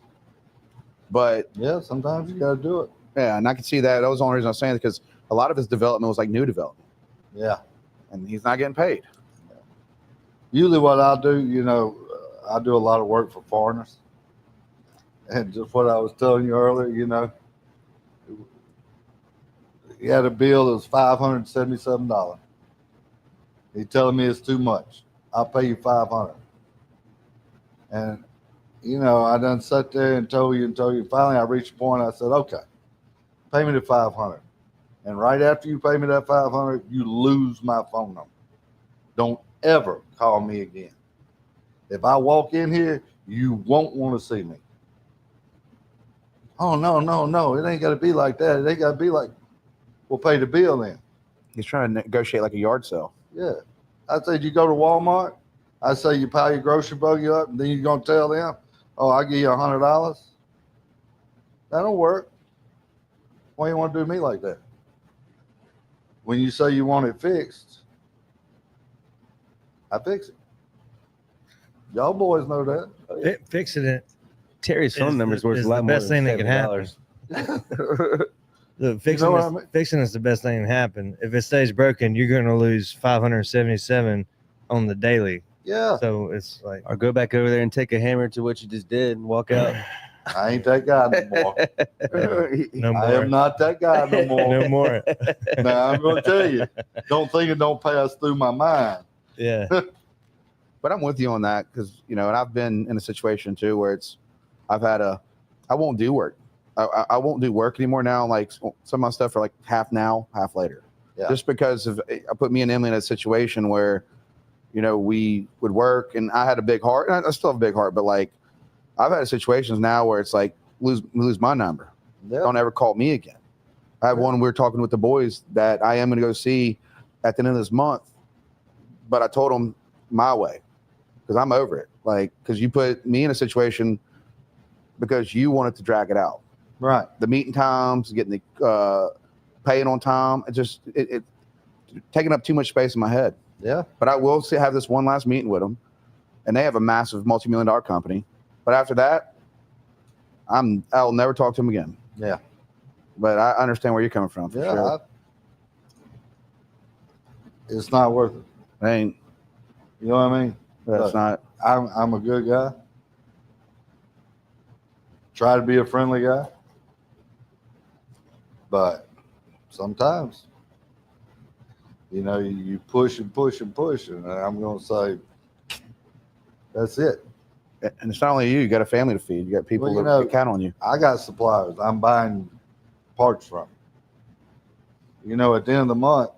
but Yeah, sometimes you got to do it. yeah, and I can see that. That was the only reason I was saying it, because a lot of his development was like new development, Yeah. and he's not getting paid. Usually what I'll do, you know, I do a lot of work for foreigners. And just what I was telling you earlier, you know, he had a bill that was $577. He's telling me it's too much. I'll pay you $500. And, you know, I done sat there and told you. Finally, I reached a point. I said, okay, pay me the $500. And right after you pay me that $500, you lose my phone number. Don't ever call me again. If I walk in here, you won't want to see me. Oh, no. It ain't got to be like that. It ain't got to be like, we'll pay the bill then. He's trying to negotiate like a yard sale. Yeah. I said, you go to Walmart. I say, you pile your grocery buggy up, and then you're going to tell them, oh, I'll give you $100. That don't work. Why you want to do me like that? When you say you want it fixed, I fix it. Y'all boys know that. Fixing it. Terry's phone number is worth is a lot the more best than thing that can happen. $70. The fixing, know what I mean? fixing is the best thing that can happen. If it stays broken, you're going to lose 577 on the daily. Yeah. So it's like, Or go back over there and take a hammer to what you just did and walk out. I ain't that guy no more. no I am more. not that guy no more. No more. Now, I'm going to tell you, don't think it don't pass through my mind. Yeah. But I'm with you on that, because, you know, and I've been in a situation too where I won't do work. I won't do work anymore now. Like some of my stuff are like half now, half later. Yeah. Just because I put me and Emily in a situation where, you know, we would work, and I had a big heart, and I still have a big heart, but like I've had situations now where it's like lose my number. Yeah. Don't ever call me again. I have one we were talking with the boys that I am going to go see at the end of this month, but I told them my way, because I'm over it. Like, because you put me in a situation because you wanted to drag it out. Right. The meeting times, getting the paying on time, it taking up too much space in my head. Yeah. But I will have this one last meeting with them, and they have a massive multi-million-dollar company. But after that, I'll never talk to them again. Yeah. But I understand where you're coming from. For Yeah. sure. It's not worth it. ain't. You know what I mean? That's Look, not. I'm a good guy. Try to be a friendly guy. But sometimes, you push and push and push, and I'm going to say, that's it. And it's not only you. You got a family to feed. You got people Well, that count on you. I got suppliers. I'm buying parts from. At the end of the month,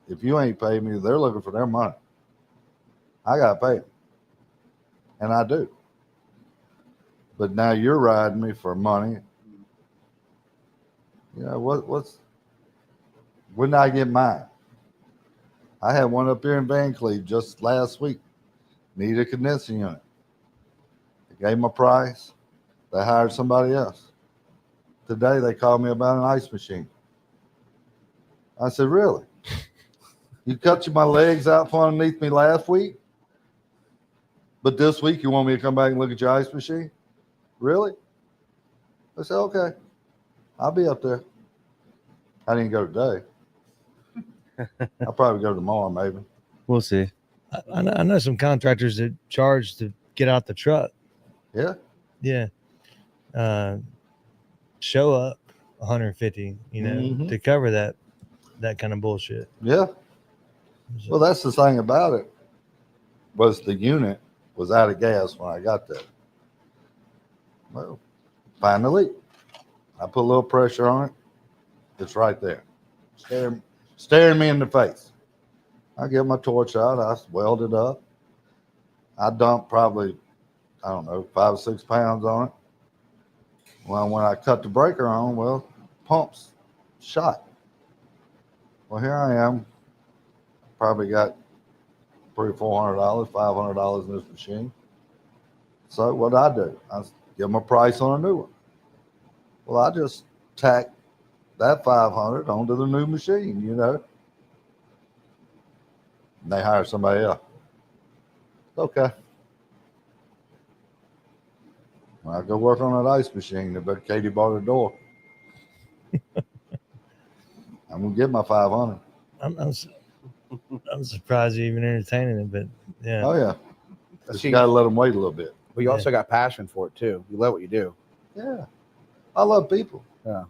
if you ain't paid me, they're looking for their money. I got to pay them. And I do. But now you're riding me for money. When did I get mine? I had one up here in Van Cleve just last week. Needed a condensing unit. I gave them a price. They hired somebody else. Today they called me about an ice machine. I said, really? You cut my legs out from underneath me last week? But this week you want me to come back and look at your ice machine? Really? I said, okay. I'll be up there. I didn't go today. I'll probably go tomorrow, maybe. We'll see. I know some contractors that charge to get out the truck. Yeah. Yeah. Show up 150, to cover that kind of bullshit. Yeah. Well, that's the thing about it, was the unit was out of gas when I got there. Well, find the leak. I put a little pressure on it. It's right there. Staring me in the face. I get my torch out. I weld it up. I dumped probably, 5 or 6 pounds on it. Well, when I cut the breaker on, pump's shot. Well, here I am. Probably got $300, $400, $500 in this machine. So what I do? I give them a price on a new one. Well, I just tack that $500 onto the new machine, And they hire somebody else. Okay. When I go work on that ice machine, but Katie bought a door. I'm gonna get my 500. I'm surprised you're even entertaining it, but yeah. Oh yeah. But you gotta let them wait a little bit. But you also got passion for it too. You love what you do. Yeah. I love people. Yeah.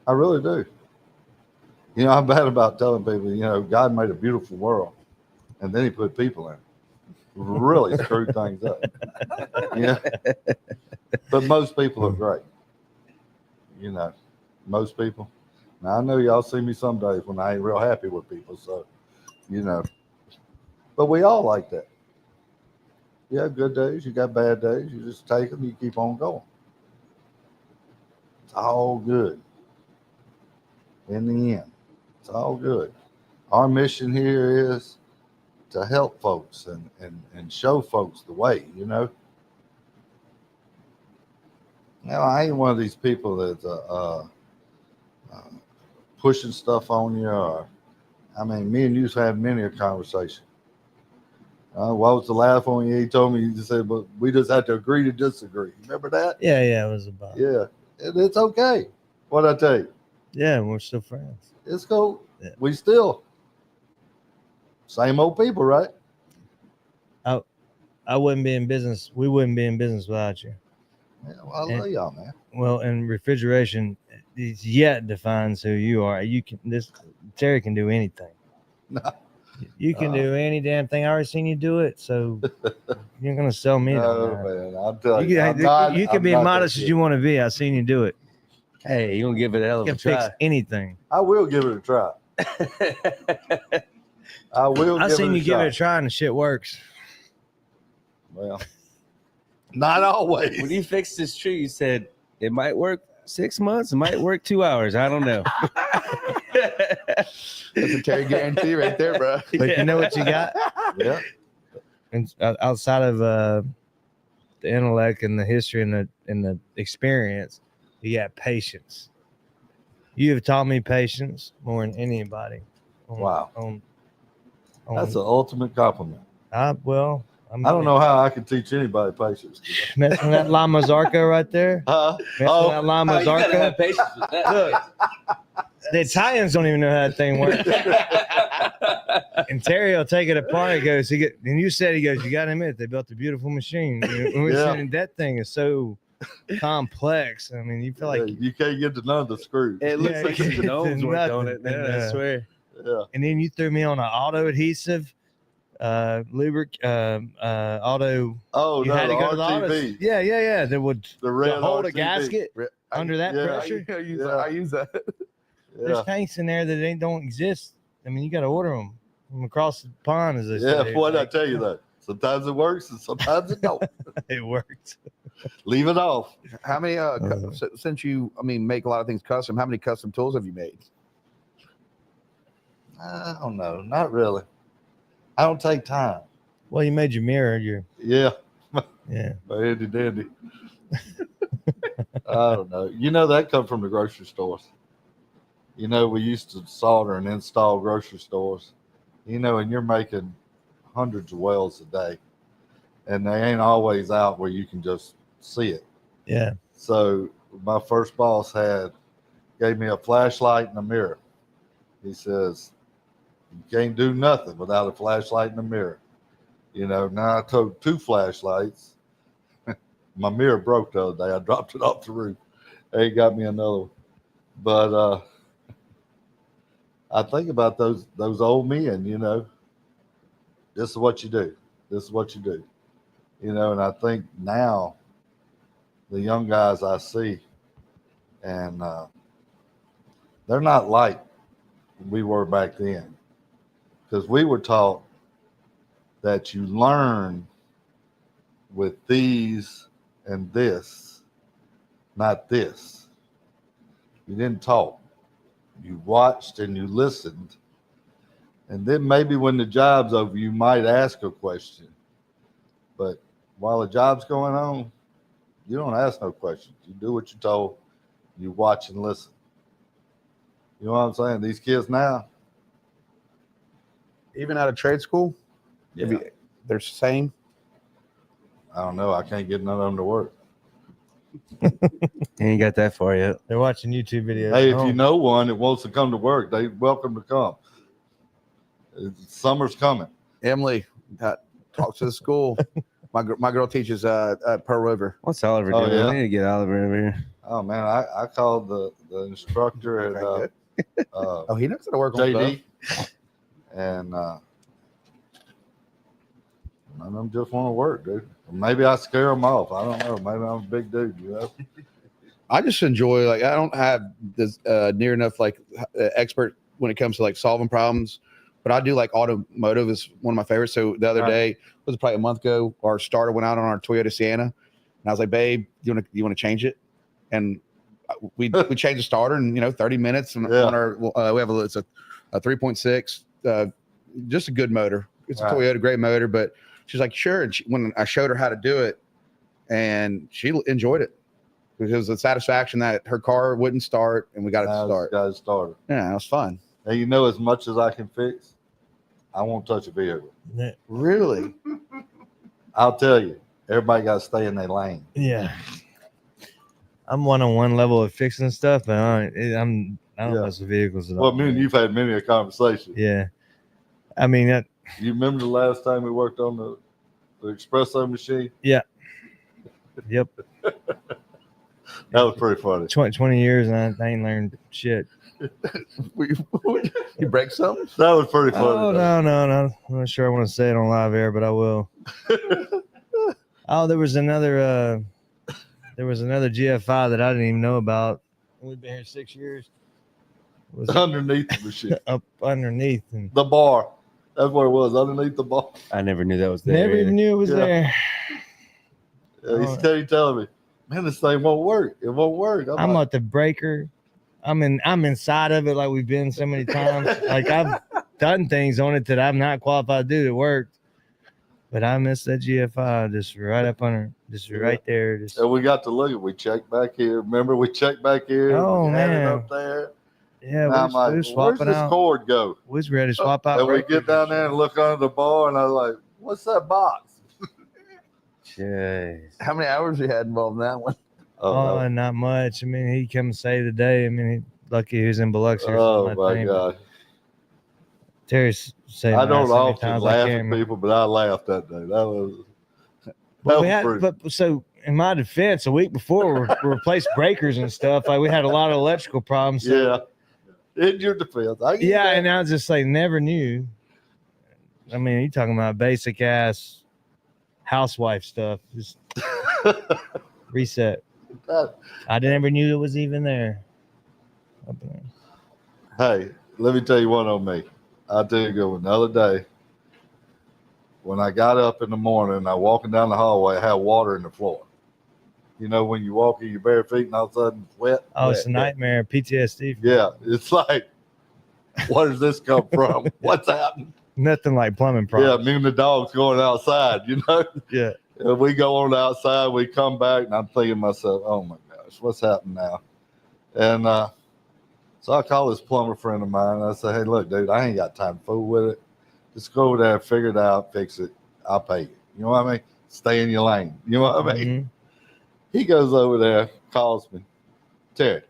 I really do. I'm bad about telling people, God made a beautiful world and then he put people in it. Really screwed things up. Yeah. But most people are great. Most people. Now I know y'all see me some days when I ain't real happy with people, so but we all like that. You have good days, you got bad days, you just take them, you keep on going. It's all good. In the end, it's all good. Our mission here is to help folks and show folks the way, Now, I ain't one of these people that's pushing stuff on you. Me and you've had many a conversation. What was the last one you told me? You just said, but we just had to agree to disagree. Remember that? Yeah, it was about. Yeah, it's okay. What'd I tell you? Yeah, we're still friends. It's cool. Yeah. We still same old people, right? I wouldn't be in business. We wouldn't be in business without you. Yeah, well, I love y'all, man. Well, and refrigeration is yet defines who you are. Terry can do anything. No. You can do any damn thing. I already seen you do it, so you're gonna sell me. No, man. I'll tell you. You can be as modest as you want to be. I've seen you do it. Hey, you're gonna give it a hell of You a can try. fix anything. I will give it a try. I will. I've seen you give it a try, and the shit works. Well, not always. When you fixed this tree, you said it might work 6 months, it might work 2 hours. I don't know. That's a Terry guarantee right there, bro. But you know what you got? Yeah. And outside of the intellect and the history and the experience, you got patience. You have taught me patience more than anybody. Wow. That's the ultimate compliment. I don't know how I can teach anybody patience. Messing that La Mazzarca right there. Messing that La Oh, you gotta Mazzarca. have patience with that. Look, the Italians don't even know how that thing works. And Terry will take it apart. He goes, and you said, he goes, you got to admit, they built a beautiful machine. And that thing is so complex. I mean, you feel like you can't get to none of the screws. It looks like it's some gnomes worked on nothing. it. Man, I swear. Yeah. And then you threw me on an auto adhesive, auto. Oh, You no, had the to go to the autos. RTV. Yeah. That would The red hold a RTV. gasket under that yeah. pressure. I use that. There's Yeah. tanks in there that don't exist. I mean, you got to order them from across the pond, as they Yeah, say. what did I tell you though? Sometimes it works and sometimes it don't. It worked. Leave it off. How many? Since you, make a lot of things custom. How many custom tools have you made? I don't know. Not really. I don't take time. Well, you made your mirror. Yeah. Yeah. My handy dandy. I don't know. That come from the grocery stores. We used to solder and install grocery stores. And you're making hundreds of welds a day. And they ain't always out where you can just see it. Yeah. So my first boss gave me a flashlight and a mirror. He says, you can't do nothing without a flashlight and a mirror. Now I took 2 flashlights. My mirror broke the other day. I dropped it off the roof. They got me another one. But I think about those old men, this is what you do. This is what you do. And I think now the young guys I see, and they're not like we were back then. Because we were taught that you learn with these and this, not this. You didn't talk. You watched and you listened. And then maybe when the job's over, you might ask a question. But while the job's going on, you don't ask no questions. You do what you're told. You watch and listen. You know what I'm saying? These kids now, Even out of trade school, yeah, they're the same. I don't know. I can't get none of them to work. Ain't got that far yet. They're watching YouTube videos. Hey, if you know one that wants to come to work, they welcome to come. Summer's coming. Emily, talk to the school. My girl teaches at Pearl River. What's Oliver Oh, doing? yeah? I need to get Oliver over here. Oh man, I called the instructor at Oh, he knows how to work on JD, stuff. and none of them just want to work, dude. Maybe I scare them off. I don't know. Maybe I'm a big dude, I just enjoy, I don't have this near enough expert when it comes to solving problems, but I do automotive is one of my favorites. So the other day, was probably a month ago, our starter went out on our Toyota Sienna, and I was like, babe, you want to change it? And we changed the starter in 30 minutes. And on our we have it's a 3.6, just a good motor. It's a Toyota, great motor, but she's like, sure. And when I showed her how to do it, and she enjoyed it. Because the satisfaction that her car wouldn't start and we got it to start. Got it started. Yeah, it was fun. And as much as I can fix, I won't touch a vehicle. Really? I'll tell you, everybody got to stay in their lane. Yeah. I'm one-on-one level of fixing stuff, but I don't mess with vehicles at all. Well, me and you've had many a conversation. Yeah. I mean, You remember the last time we worked on the espresso machine? Yeah. Yep. That was pretty funny. 20 years and I ain't learned shit. You break something? That was pretty funny. Oh, no. I'm not sure I want to say it on live air, but I will. There was another GFI that I didn't even know about. We've been here 6 years. Was Underneath the machine. up underneath and The bar. That's what it was, underneath the bar. I never knew that was there. never even knew it was there. Yeah, he's telling me, man, this thing won't work. It won't work. I'm at the breaker. I'm inside of it like we've been so many times. I've done things on it that I'm not qualified to do. It worked. But I missed that GFI just right up under, just right there. And we got to look at. We checked back here. Remember, we checked back here. Oh, we had it man. up there. Yeah, I'm like, we're where's swapping this out. cord go? We was ready to swap out. And we breakers. get down there and look under the bar, and I was like, what's that box? Jeez. How many hours you had involved in that one? Oh, no. Not much. I mean, he come save the day. I mean, lucky he was in Biloxi. Or Oh something, I my think. God. Terry's saying I don't so many often times, I laugh can't at remember. people, but I laughed that day. That was But we was had, pretty- but so in my defense, a week before we replaced breakers and stuff. Like we had a lot of electrical problems. So, yeah. In your defense, I get yeah, that. and I was just like, never knew. I mean, you talking about basic ass housewife stuff? Just reset. I never knew it was even there. Hey, let me tell you one on me. I'll tell you a good one. The other day, when I got up in the morning, I walking down the hallway, I had water in the floor. You know, when you walk in your bare feet and all of a sudden it's wet. Oh, wet, it's a wet. nightmare. PTSD. Yeah, it's like, where does this come from? What's happening? Nothing like plumbing Yeah, problems. me and the dog's going outside, you know? Yeah. And we go on the outside, we come back, and I'm thinking to myself, oh my gosh, what's happening now? And so I call this plumber friend of mine, and I say, hey, look, dude, I ain't got time to fool with it. Just go over there, figure it out, fix it. I'll pay you. You know what I mean? Stay in your lane. You know what I mean? Mhm. He goes over there, calls me. Terry,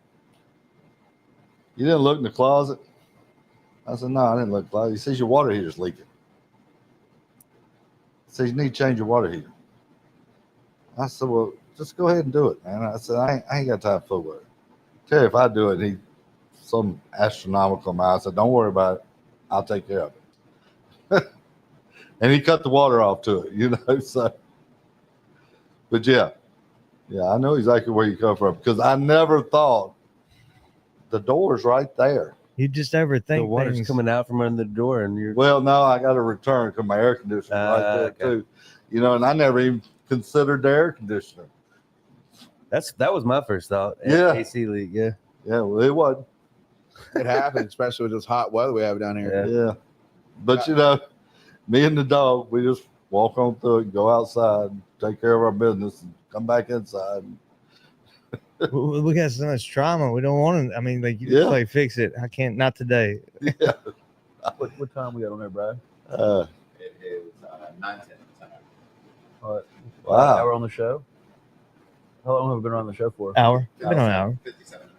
you didn't look in the closet? I said, no, I didn't look in the closet. He says, your water heater's leaking. He says, you need to change your water heater. I said, well, just go ahead and do it, man. I said, I ain't got time to fool with it. Terry, if I do it, he some astronomical amount. I said, don't worry about it. I'll take care of it. And he cut the water off to it, you know. So, but yeah, I know exactly where you come from because I never thought the door's right there. You just The overthink water's things. coming out from under the door, and you're Well, no, I got to return because my air conditioner's right there okay. too. You know, and I never even considered the air conditioner. that was my first thought. Yeah. AC leak. Yeah. Yeah, well, it wasn't. It happens, especially with this hot weather we have down here. Yeah. But you know, me and the dog, we just walk on through it, go outside, take care of our business, and come back inside. We got so much trauma. We don't want to. I mean, like you Yeah. just like fix it. I can't. Not today. Yeah. What time we got on there, Brad? It is 9:10. Wow. Hour on the show. How long have we been on the show for? Hour. It's been an hour. 57 minutes.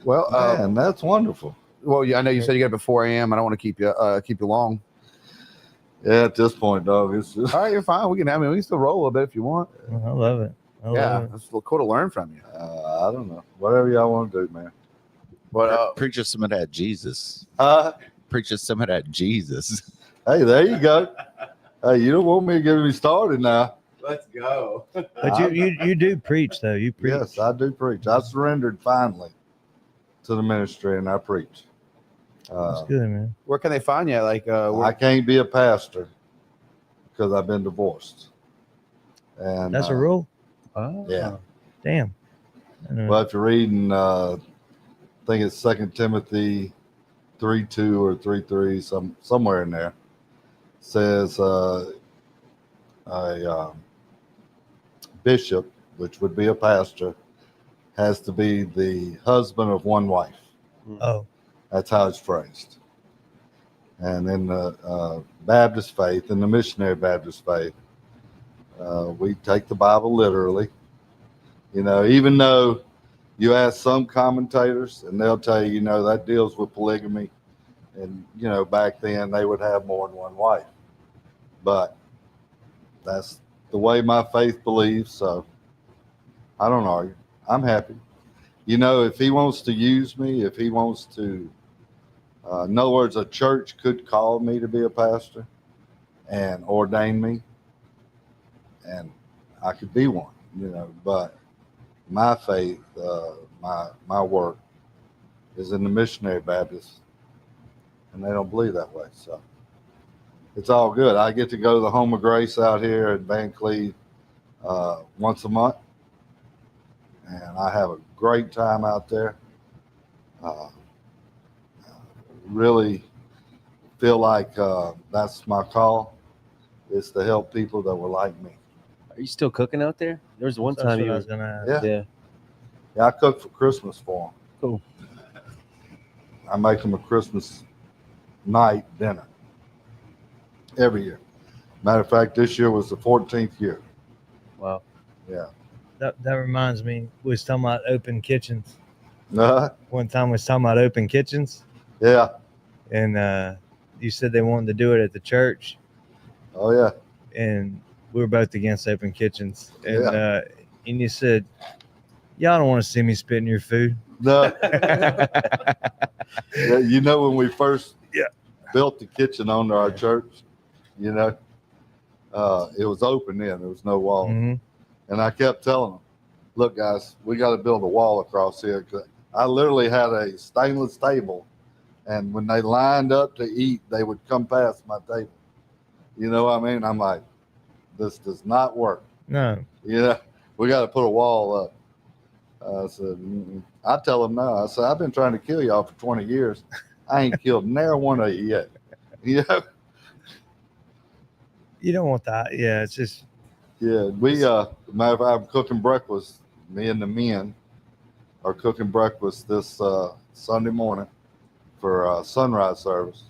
Well, Man, that's wonderful. well, yeah, I know you said you got up at 4 a.m. I don't want to keep you long. Yeah, at this point, dog, it's just All right, you're fine. We can still roll a little bit if you want. I love it. I Yeah, love it. it's cool to learn from you. I don't know. Whatever y'all want to do, man. But Preach us some of that Jesus. Uh, Preach us some of that Jesus. hey, there you go. Hey, you don't want me to get me started now. Let's go. But you do preach though. You preach. Yes, I do preach. I surrendered finally to the ministry and I preach. That's good, man. where can they find you? Like, I can't be a pastor because I've been divorced. And That's a rule. Yeah. Damn. I know. Well, if you're reading, I think it's 2 Timothy 3:2 or 3:3, somewhere in there, says a bishop, which would be a pastor, has to be the husband of one wife. Oh, That's how it's phrased. And in the Baptist faith, in the missionary Baptist faith, we take the Bible literally. You know, even though you ask some commentators and they'll tell you, you know, that deals with polygamy. And, you know, back then they would have more than one wife. But that's the way my faith believes. So I don't argue. I'm happy. You know, if he wants to use me, if he wants to, in other words, a church could call me to be a pastor and ordain me, and I could be one, you know, but my faith, my work is in the missionary Baptist, and they don't believe that way. So it's all good. I get to go to the Home of Grace out here at Van Cleve once a month, and I have a great time out there. Really feel like that's my call, is to help people that were like me. Are you still cooking out there? There was one that's time what you I were. was gonna ask. Yeah. Yeah. Yeah, I cook for Christmas for them. Cool. I make them a Christmas night dinner every year. Matter of fact, this year was the 14th year. Wow. Yeah. That reminds me. We was talking about open kitchens. Uh, One time we was talking about open kitchens, yeah. and you said they wanted to do it at the church, Oh yeah. and we were both against open kitchens. And Yeah. and you said, y'all don't want to see me spitting your food. No. Yeah, you know when we first Yeah. built the kitchen onto our church, you know, it was open then. There was no wall. Mm-hmm. And I kept telling them, look, guys, we got to build a wall across here. 'Cause I literally had a stainless table. And when they lined up to eat, they would come past my table. You know what I mean? I'm like, this does not work. No. You know, we got to put a wall up. I said, I tell them now, I said, I've been trying to kill y'all for 20 years. I ain't killed never one of you yet. You know? You don't want that. Yeah, it's just Yeah, matter of fact, I'm cooking breakfast. Me and the men are cooking breakfast this Sunday morning for sunrise service.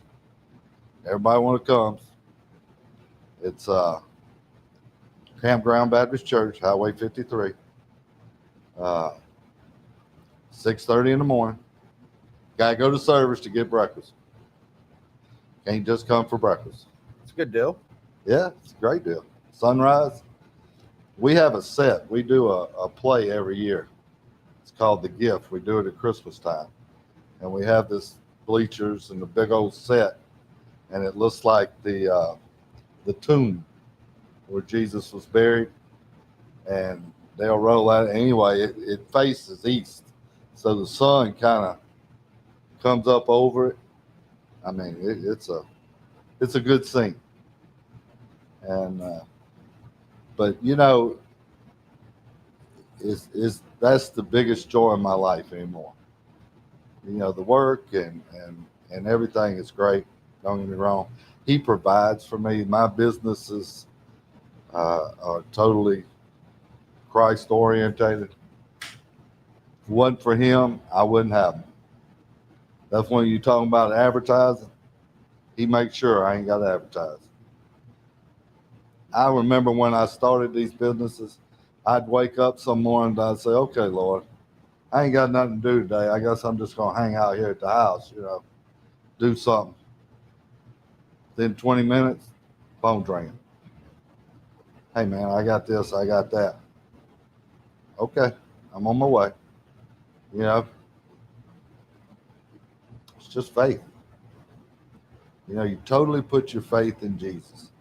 Everybody want to come. It's Campground Baptist Church, Highway 53. 6:30 in the morning. Gotta go to service to get breakfast. Can't just come for breakfast. It's a good deal. Yeah, it's a great deal. Sunrise. We have a set. We do a play every year. It's called The Gift. We do it at Christmas time. And we have this bleachers and the big old set. And it looks like the tomb where Jesus was buried. And they'll roll out. Anyway, it faces east. So the sun kind of comes up over it. I mean, it's a good scene. And but you know, that's the biggest joy in my life anymore. You know, the work and everything is great. Don't get me wrong. He provides for me. My businesses are totally Christ orientated. If it wasn't for him, I wouldn't have them. That's when you're talking about advertising. He makes sure I ain't got to advertise. I remember when I started these businesses, I'd wake up some morning and I'd say, okay, Lord, I ain't got nothing to do today. I guess I'm just going to hang out here at the house, you know, do something. Then 20 minutes, phone ringing. Hey, man, I got this, I got that. Okay, I'm on my way. You know, it's just faith. You know, you totally put your faith in Jesus,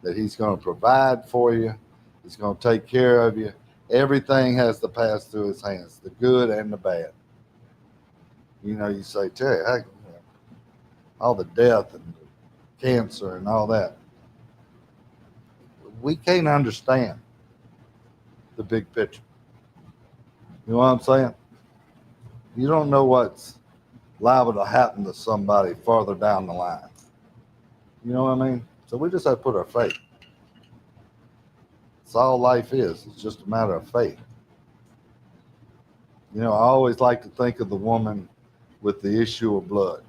that he's going to provide for you. He's going to take care of you. Everything has to pass through his hands, the good and the bad. You know, you say, Terry, heck, all the death and the cancer and all that. We can't understand the big picture. You know what I'm saying? You don't know what's liable to happen to somebody farther down the line. You know what I mean? So we just have to put our faith. That's all life is. It's just a matter of faith. You know, I always like to think of the woman with the issue of blood.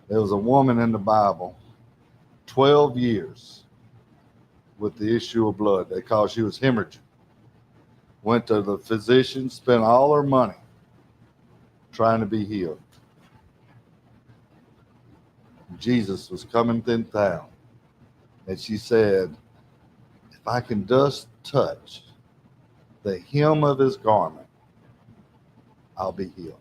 There was a woman in the Bible, 12 years with the issue of blood. They called she was hemorrhaging. Went to the physician, spent all her money trying to be healed. Jesus was coming in town, and she said, if I can just touch the hem of his garment, I'll be healed.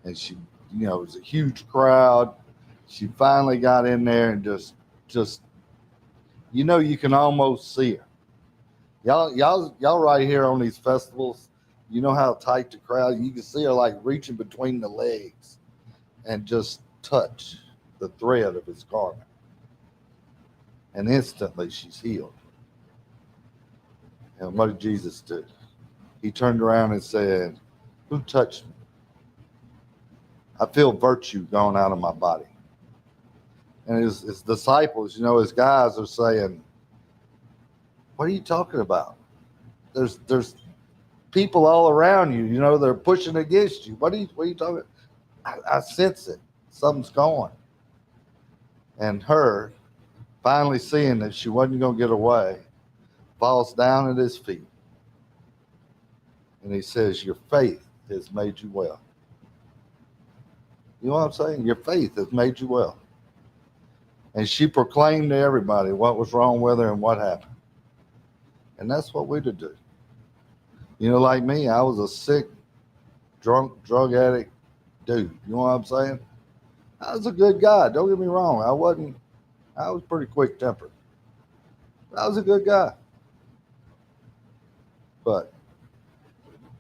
And she, you know, it was a huge crowd. She finally got in there and just, you know, you can almost see her. Y'all right here on these festivals, you know how tight the crowd, you can see her like reaching between the legs and just touch the thread of his garment. And instantly she's healed. And what did Jesus do? He turned around and said, who touched me? I feel virtue going out of my body. And his disciples, you know, his guys are saying, what are you talking about? There's people all around you, you know, they're pushing against you. What are you talking about? I sense it. Something's going. And her, finally seeing that she wasn't going to get away, falls down at his feet. And he says, your faith has made you well. You know what I'm saying? Your faith has made you well. And she proclaimed to everybody what was wrong with her and what happened. And that's what we're to do. You know, like me, I was a sick, drunk, drug addict dude. You know what I'm saying? I was a good guy. Don't get me wrong. I was pretty quick tempered. I was a good guy. But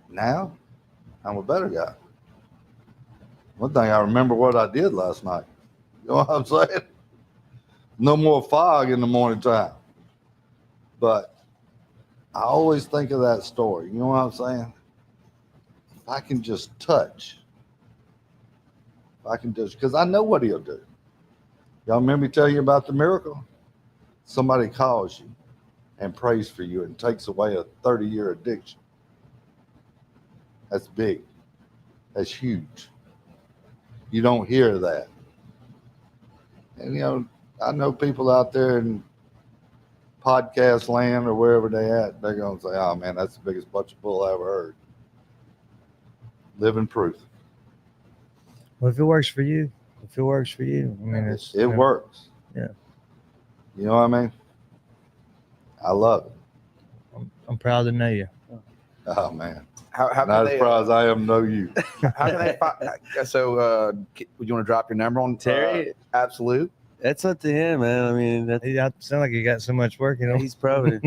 now I'm a better guy. One thing I remember what I did last night. You know what I'm saying? No more fog in the morning time. But I always think of that story. You know what I'm saying? If I can just touch, because I know what he'll do. Y'all remember me tell you about the miracle? Somebody calls you and prays for you and takes away a 30-year addiction. That's big. That's huge. You don't hear that. And, you know, I know people out there in podcast land or wherever they at, they're going to say, oh, man, that's the biggest bunch of bull I ever heard. Living proof. Well, if it works for you, I mean, It works. Yeah. You know what I mean? I love it. I'm proud to know you. Oh, man. How Not can as they? proud as I am to know you. How can they? Would you want to drop your number on Terry? Absolute. That's up to him, man. I mean, I sound like you got so much work, you know. he's probably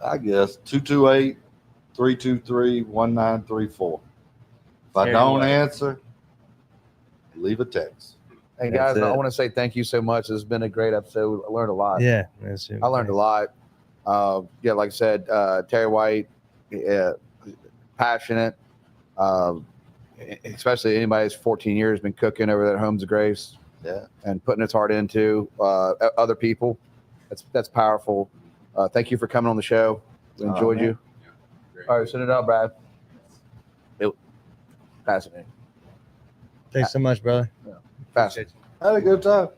I guess 228-323-1934. If I Terry don't White. answer, leave a text. Hey That's guys, I it. want to say thank you so much. This has been a great episode. I learned a lot. Yeah, that's it. I learned a lot. Yeah, like I said, Terry White, passionate. Especially anybody who's 14 years been cooking over at Homes of Grace. Yeah. And putting his heart into other people. That's powerful. Thank you for coming on the show. We enjoyed man. you. All right, send it out, Brad. Fascinating. Thanks so much, brother. Fascinating. Had a good time.